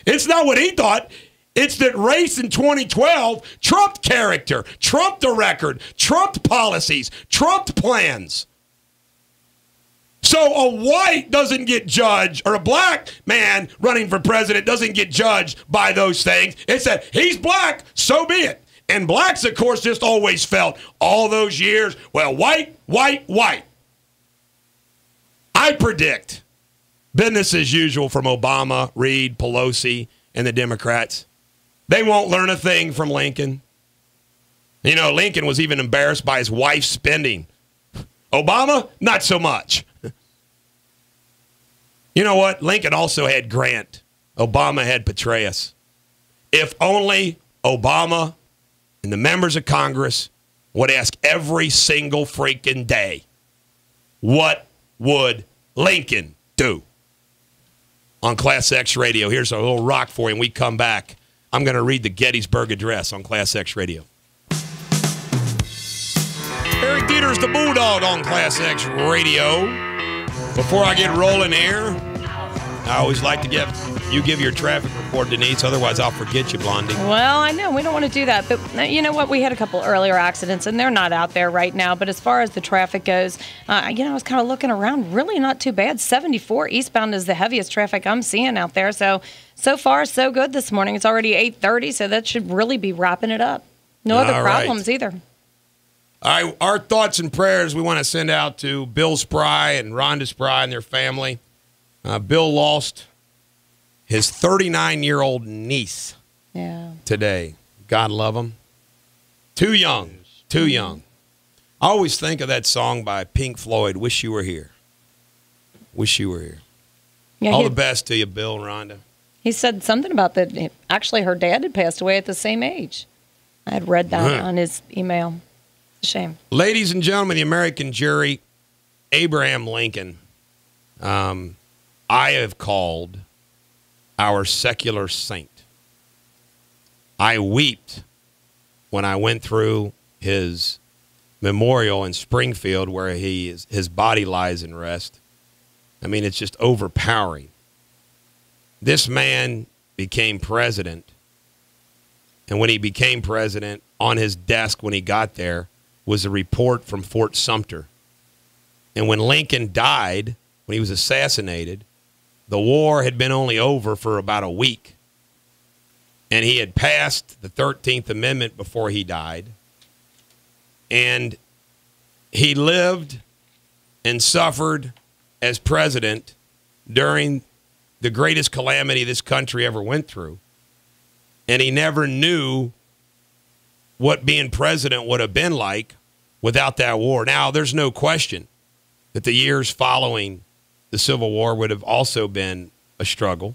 Speaker 2: It's not what he thought. It's that race in 2012 trumped character, trumped the record, trumped policies, trumped plans. So a white doesn't get judged, or a black man running for president doesn't get judged by those things. It's that he's black, so be it. And blacks, of course, just always felt all those years, well, white, white, white. I predict business as usual from Obama, Reid, Pelosi, and the Democrats. They won't learn a thing from Lincoln. Lincoln was even embarrassed by his wife's spending. Obama, not so much. You know what? Lincoln also had Grant. Obama had Petraeus. If only Obama and the members of Congress would ask every single freaking day, what would Lincoln do? On Class X Radio, here's a little rock for you. When we come back, I'm going to read the Gettysburg Address on Class X Radio. Eric Deters, the Bulldog on Class X Radio. Before I get rolling here, I always like to give your traffic report, Denise. Otherwise, I'll forget you, Blondie.
Speaker 3: Well, I know. We don't want to do that. But you know what? We had a couple earlier accidents, and they're not out there right now. But as far as the traffic goes, I was kind of looking around. Really not too bad. 74 eastbound is the heaviest traffic I'm seeing out there. So far, so good this morning. It's already 8:30, so that should really be wrapping it up. No other problems either.
Speaker 2: All right, our thoughts and prayers we want to send out to Bill Spry and Rhonda Spry and their family. Bill lost his 39-year-old niece today. God love him. Too young. I always think of that song by Pink Floyd, Wish You Were Here. Wish You Were Here. Yeah, all the best to you, Bill and Rhonda.
Speaker 3: He said something about that. Actually, her dad had passed away at the same age. I had read that on his email. Shame.
Speaker 2: Ladies and gentlemen, the American jury, Abraham Lincoln, I have called our secular saint. I wept when I went through his memorial in Springfield where his body lies in rest. I mean, it's just overpowering. This man became president, and when he became president, on his desk when he got there, was a report from Fort Sumter. And when Lincoln died, when he was assassinated, the war had been only over for about a week. And he had passed the 13th Amendment before he died. And he lived and suffered as president during the greatest calamity this country ever went through. And he never knew what being president would have been like without that war. Now, there's no question that the years following the Civil War would have also been a struggle.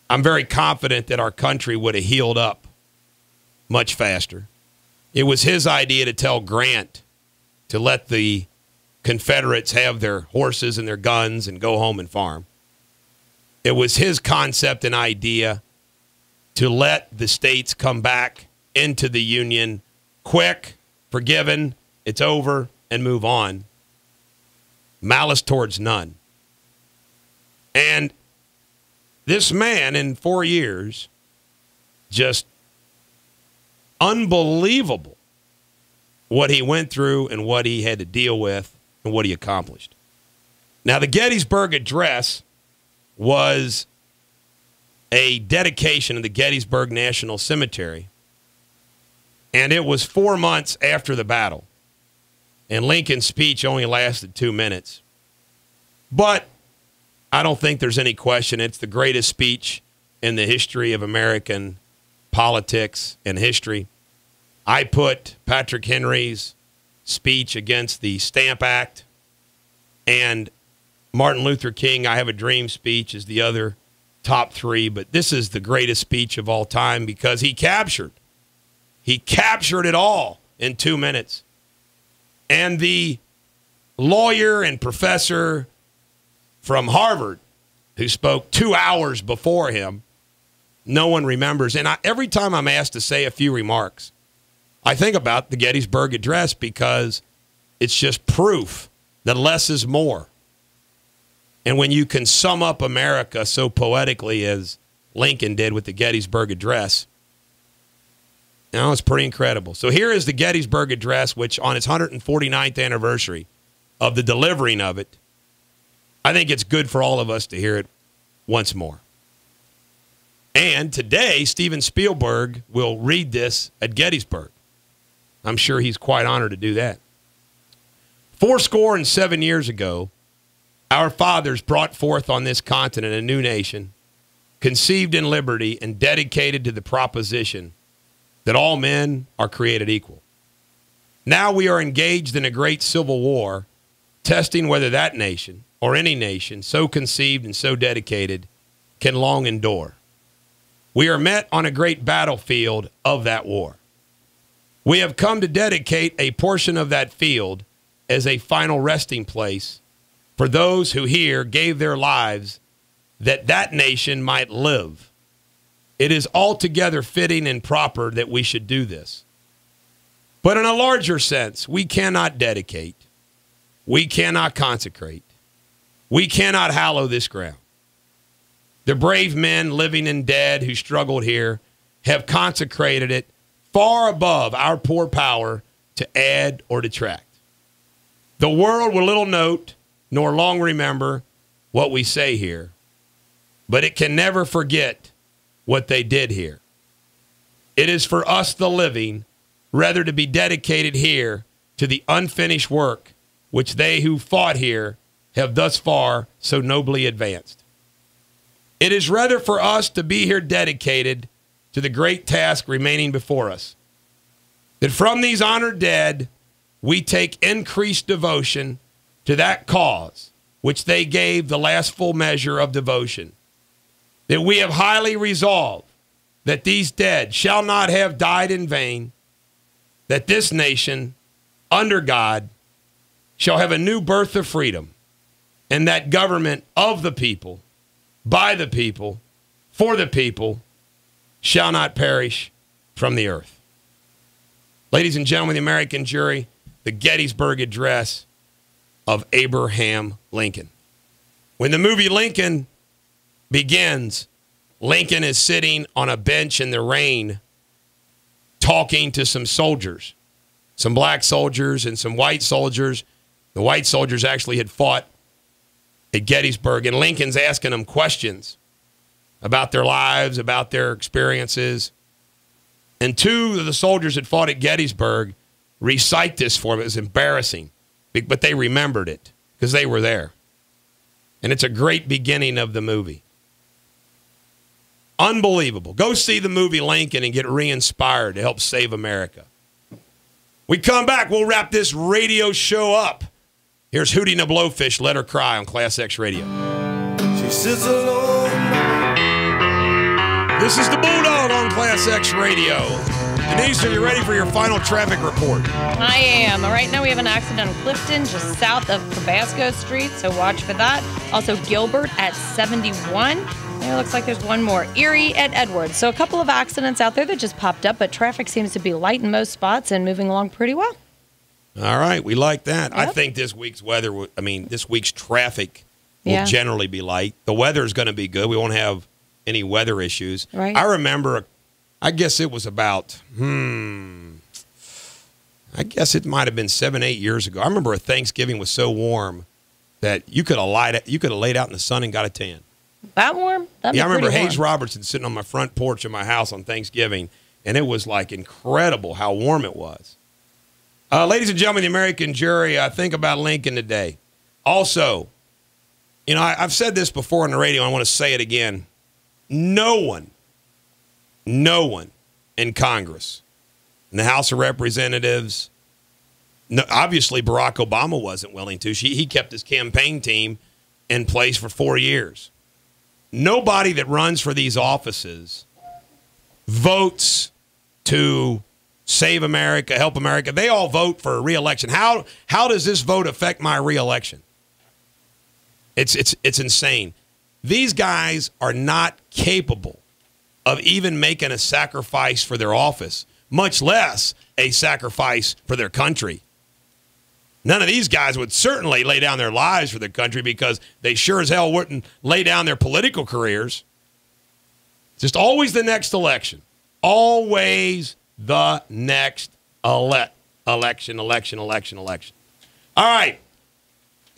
Speaker 2: I'm very confident that our country would have healed up much faster. It was his idea to tell Grant to let the Confederates have their horses and their guns and go home and farm. It was his concept and idea to let the states come back into the Union quick, forgiven, it's over, and move on. Malice towards none. And this man in 4 years, just unbelievable what he went through and what he had to deal with and what he accomplished. Now, the Gettysburg Address was a dedication of the Gettysburg National Cemetery, and it was 4 months after the battle. And Lincoln's speech only lasted 2 minutes. But I don't think there's any question it's the greatest speech in the history of American politics and history. I put Patrick Henry's speech against the Stamp Act and Martin Luther King, I Have a Dream speech is the other top three, but this is the greatest speech of all time because he captured it all in 2 minutes. And the lawyer and professor from Harvard who spoke 2 hours before him, no one remembers. And every time I'm asked to say a few remarks, I think about the Gettysburg Address because it's just proof that less is more. And when you can sum up America so poetically as Lincoln did with the Gettysburg Address, it's pretty incredible. So here is the Gettysburg Address, which on its 149th anniversary of the delivering of it, I think it's good for all of us to hear it once more. And today, Steven Spielberg will read this at Gettysburg. I'm sure he's quite honored to do that. 77 years ago, our fathers brought forth on this continent a new nation, conceived in liberty and dedicated to the proposition that all men are created equal. Now we are engaged in a great civil war, testing whether that nation, or any nation, so conceived and so dedicated, can long endure. We are met on a great battlefield of that war. We have come to dedicate a portion of that field as a final resting place for those who here gave their lives that that nation might live. It is altogether fitting and proper that we should do this. But in a larger sense, we cannot dedicate, we cannot consecrate, we cannot hallow this ground. The brave men, living and dead, who struggled here have consecrated it far above our poor power to add or detract. The world will little note nor long remember what we say here, but it can never forget what they did here. It is for us, the living, rather to be dedicated here to the unfinished work which they who fought here have thus far so nobly advanced. It is rather for us to be here dedicated to the great task remaining before us, that from these honored dead we take increased devotion to that cause which they gave the last full measure of devotion, that we have highly resolved that these dead shall not have died in vain, that this nation, under God, shall have a new birth of freedom, and that government of the people, by the people, for the people, shall not perish from the earth. Ladies and gentlemen, the American jury, the Gettysburg Address of Abraham Lincoln. When the movie Lincoln begins, Lincoln is sitting on a bench in the rain talking to some soldiers, some black soldiers and some white soldiers. The white soldiers actually had fought at Gettysburg, and Lincoln's asking them questions about their lives, about their experiences. And two of the soldiers that fought at Gettysburg recite this for him. It was embarrassing. but they remembered it because they were there. And it's a great beginning of the movie. Unbelievable. Go see the movie Lincoln and get re-inspired to help save America. We come back, we'll wrap this radio show up. Here's Hootie and the Blowfish, Let Her Cry on Class X Radio.
Speaker 7: She sits alone.
Speaker 2: This is the Bulldog on Class X Radio. Denise, are you ready for your final traffic report?
Speaker 3: I am. Right now we have an accident on Clifton, just south of Tabasco Street, so watch for that. Also Gilbert at 71. And it looks like there's one more. Erie at Edwards. So a couple of accidents out there that just popped up, but traffic seems to be light in most spots and moving along pretty well.
Speaker 2: All right, we like that.
Speaker 3: Yep.
Speaker 2: I think this week's this week's traffic will generally be light. The weather is going to be good. We won't have any weather issues.
Speaker 3: Right.
Speaker 2: I remember, I guess it was about, I guess it might have been 7-8 years ago. I remember a Thanksgiving was so warm that you could have laid out in the sun and got a tan.
Speaker 3: That warm? That'd be
Speaker 2: I remember
Speaker 3: pretty
Speaker 2: Hayes
Speaker 3: warm.
Speaker 2: Robertson sitting on my front porch of my house on Thanksgiving, and it was like incredible how warm it was. Ladies and gentlemen, the American jury, think about Lincoln today. Also, I've said this before on the radio, and I want to say it again. No one in Congress, in the House of Representatives, obviously Barack Obama wasn't willing to. He kept his campaign team in place for 4 years. Nobody that runs for these offices votes to save America, help America. They all vote for a re-election. How does this vote affect my re-election? It's insane. These guys are not capable of even making a sacrifice for their office, much less a sacrifice for their country. None of these guys would certainly lay down their lives for their country because they sure as hell wouldn't lay down their political careers. Just always the next election. Always the next election. All right.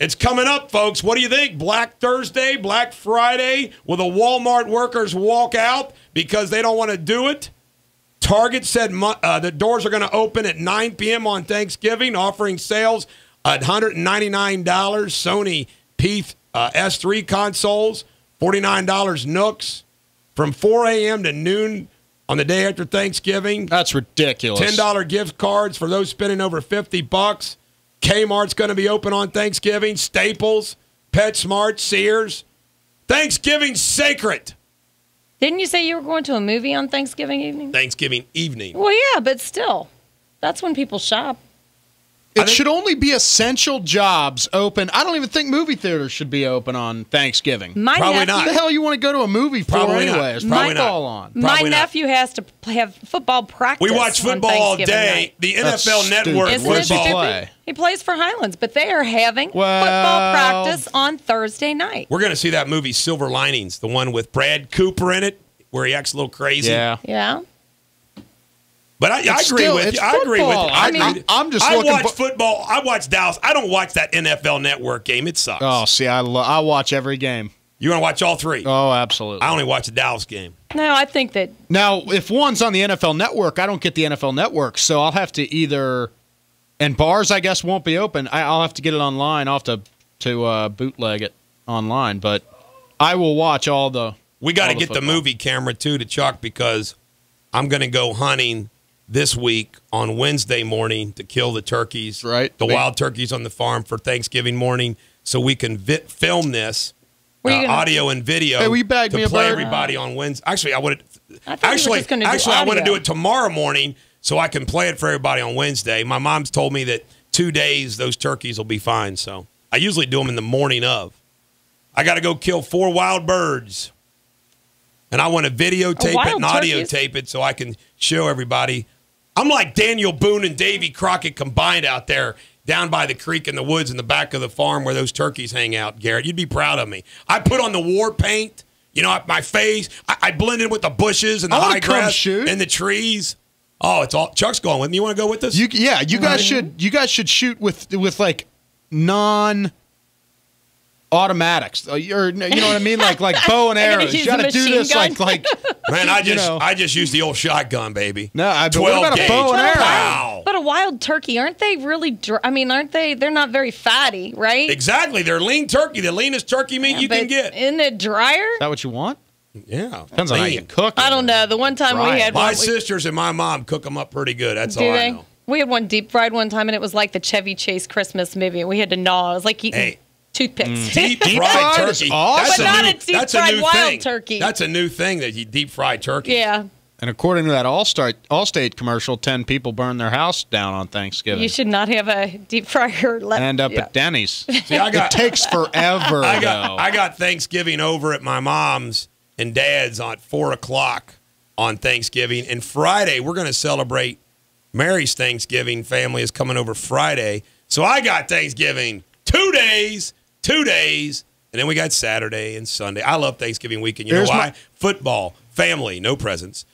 Speaker 2: It's coming up, folks. What do you think? Black Thursday, Black Friday, will the Walmart workers walk out because they don't want to do it? Target said the doors are going to open at 9 p.m. on Thanksgiving, offering sales at $199. Sony S3 consoles, $49 Nooks, from 4 a.m. to noon on the day after Thanksgiving.
Speaker 4: That's ridiculous.
Speaker 2: $10 gift cards for those spending over $50. Kmart's going to be open on Thanksgiving. Staples, PetSmart, Sears. Thanksgiving's sacred.
Speaker 3: Didn't you say you were going to a movie on Thanksgiving evening?
Speaker 2: Thanksgiving evening.
Speaker 3: Well, yeah, but still, that's when people shop.
Speaker 4: It should only be essential jobs open. I don't even think movie theaters should be open on Thanksgiving.
Speaker 2: Probably not.
Speaker 4: What the hell you want to go to a movie for
Speaker 2: Probably
Speaker 4: anyway?
Speaker 2: not.
Speaker 4: It's
Speaker 2: Probably
Speaker 4: football
Speaker 2: not.
Speaker 4: on.
Speaker 3: My nephew has to have football practice.
Speaker 2: We watch football all day. The NFL Network
Speaker 3: Isn't it
Speaker 2: football.
Speaker 3: stupid? He plays for Highlands, but they are having football practice on Thursday night.
Speaker 2: We're going to see that movie Silver Linings, the one with Brad Cooper in it, where he acts a little crazy.
Speaker 3: Yeah.
Speaker 2: But I agree with you. I agree with you.
Speaker 4: I'm just
Speaker 2: I
Speaker 4: looking
Speaker 2: watch
Speaker 4: for
Speaker 2: football. I watch Dallas. I don't watch that NFL Network game. It sucks.
Speaker 4: Oh, see, I watch every game.
Speaker 2: You want to watch all three?
Speaker 4: Oh, absolutely.
Speaker 2: I only watch the Dallas game.
Speaker 3: No, I think that.
Speaker 4: Now, if one's on the NFL Network, I don't get the NFL Network, so I'll have to either. And bars, I guess, won't be open. I'll have to get it online. I'll have to bootleg it online, but I will watch all the.
Speaker 2: We got to get the movie camera too to Chuck because I'm going to go hunting this week on Wednesday morning to kill the turkeys,
Speaker 4: right?
Speaker 2: The wild turkeys on the farm for Thanksgiving morning, so we can film this audio and video
Speaker 4: to
Speaker 2: play everybody on Wednesday. Actually, I want to do it tomorrow morning so I can play it for everybody on Wednesday. My mom's told me that 2 days those turkeys will be fine, so I usually do them in the morning of. I got to go kill 4 wild birds, and I want to videotape it and audio tape it so I can show everybody. I'm like Daniel Boone and Davy Crockett combined out there down by the creek in the woods in the back of the farm where those turkeys hang out, Garrett. You'd be proud of me. I put on the war paint, my face. I blended with the bushes and the high grass and the trees. Oh, it's all. Chuck's going with me. You want to go with us?
Speaker 4: You guys should shoot with like non automatics. You know what I mean? Like bow and arrows. You got to do this like.
Speaker 2: Man, I just use the old shotgun, baby.
Speaker 4: No, what
Speaker 2: 12
Speaker 4: about a
Speaker 2: gauge.
Speaker 4: bow and arrow?
Speaker 2: Wow.
Speaker 3: But a wild turkey, aren't they really? Aren't they? They're not very fatty, right?
Speaker 2: Exactly. They're lean turkey, the leanest turkey meat you can get.
Speaker 3: Isn't it drier?
Speaker 4: Is that what you want?
Speaker 2: Yeah.
Speaker 4: Depends on how you cook it.
Speaker 3: I don't know. The one time we had
Speaker 2: my sisters and my mom cook them up pretty good. That's all I know.
Speaker 3: We had one deep fried one time, and it was like the Chevy Chase Christmas movie. We had to gnaw. It was like eating toothpicks.
Speaker 2: Deep fried turkey.
Speaker 3: Awesome. But not a deep fried wild turkey.
Speaker 2: That's a new thing that you deep fried turkey.
Speaker 3: Yeah.
Speaker 4: And according to that Allstate commercial, 10 people burned their house down on Thanksgiving.
Speaker 3: You should not have a deep fryer left.
Speaker 4: End up at Denny's.
Speaker 2: See, it takes
Speaker 4: forever.
Speaker 2: I got Thanksgiving over at my mom's and dad's on 4 o'clock on Thanksgiving. And Friday, we're going to celebrate Mary's Thanksgiving. Family is coming over Friday. So I got Thanksgiving 2 days, and then we got Saturday and Sunday. I love Thanksgiving weekend. You know why? Football, family, no presents,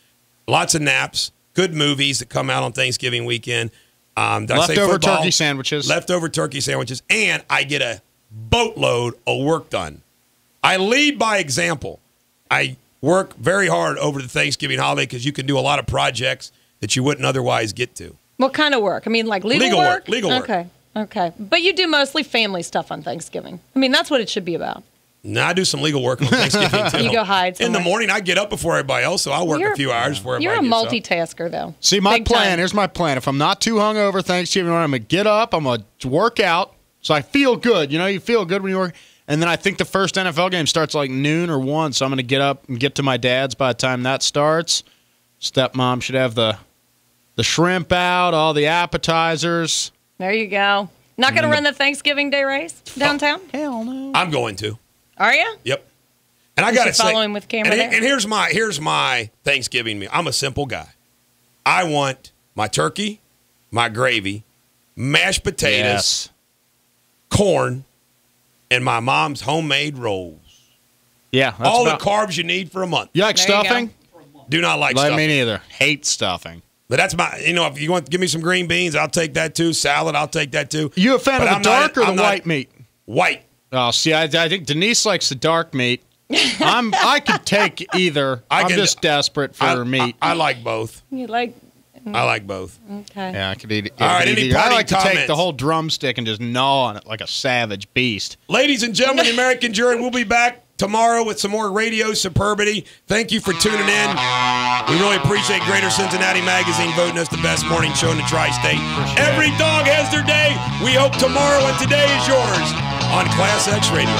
Speaker 2: lots of naps, good movies that come out on Thanksgiving weekend.
Speaker 4: Leftover turkey sandwiches.
Speaker 2: Leftover turkey sandwiches, and I get a boatload of work done. I lead by example. I work very hard over the Thanksgiving holiday because you can do a lot of projects that you wouldn't otherwise get to.
Speaker 3: What kind of work? I mean, like legal work?
Speaker 2: Legal work.
Speaker 3: Okay. But you do mostly family stuff on Thanksgiving. I mean, that's what it should be about.
Speaker 2: No, I do some legal work on Thanksgiving, too.
Speaker 3: You go hide somewhere.
Speaker 2: In the morning, I get up before everybody else, so I'll work a few hours before everybody
Speaker 3: You're a
Speaker 2: gets
Speaker 3: multitasker, though.
Speaker 4: See, here's my plan. If I'm not too hungover Thanksgiving morning, I'm going to get up, I'm going to work out, so I feel good. You know, you feel good when you work. And then I think the first NFL game starts like noon or 1, so I'm going to get up and get to my dad's by the time that starts. Stepmom should have the shrimp out, all the appetizers.
Speaker 3: There you go. Not going to run the Thanksgiving Day race downtown?
Speaker 4: Hell no.
Speaker 2: I'm going to.
Speaker 3: Are you?
Speaker 2: Yep. And I got to say,
Speaker 3: follow him with camera there.
Speaker 2: And here's my Thanksgiving meal. I'm a simple guy. I want my turkey, my gravy, mashed potatoes, corn, and my mom's homemade rolls.
Speaker 4: Yeah.
Speaker 2: All the carbs you need for a month.
Speaker 4: You like stuffing?
Speaker 2: Do not like stuffing.
Speaker 4: Me neither. Hate stuffing.
Speaker 2: But that's if you want to give me some green beans, I'll take that too. Salad, I'll take that too.
Speaker 4: You a fan of the dark or the white meat?
Speaker 2: White.
Speaker 4: Oh, see, I think Denise likes the dark meat. I could take either. I'm just desperate for meat.
Speaker 2: I like both.
Speaker 3: You like?
Speaker 2: I like both.
Speaker 3: Okay.
Speaker 4: Yeah, I could eat it.
Speaker 2: All right,
Speaker 4: I like to take the whole drumstick and just gnaw on it like a savage beast.
Speaker 2: Ladies and gentlemen, the American Jury, we'll be back tomorrow with some more radio superbity. Thank you for tuning in. We really appreciate Greater Cincinnati Magazine voting us the best morning show in the tri-state. Every dog has their day. We hope tomorrow and today is yours on Class X Radio.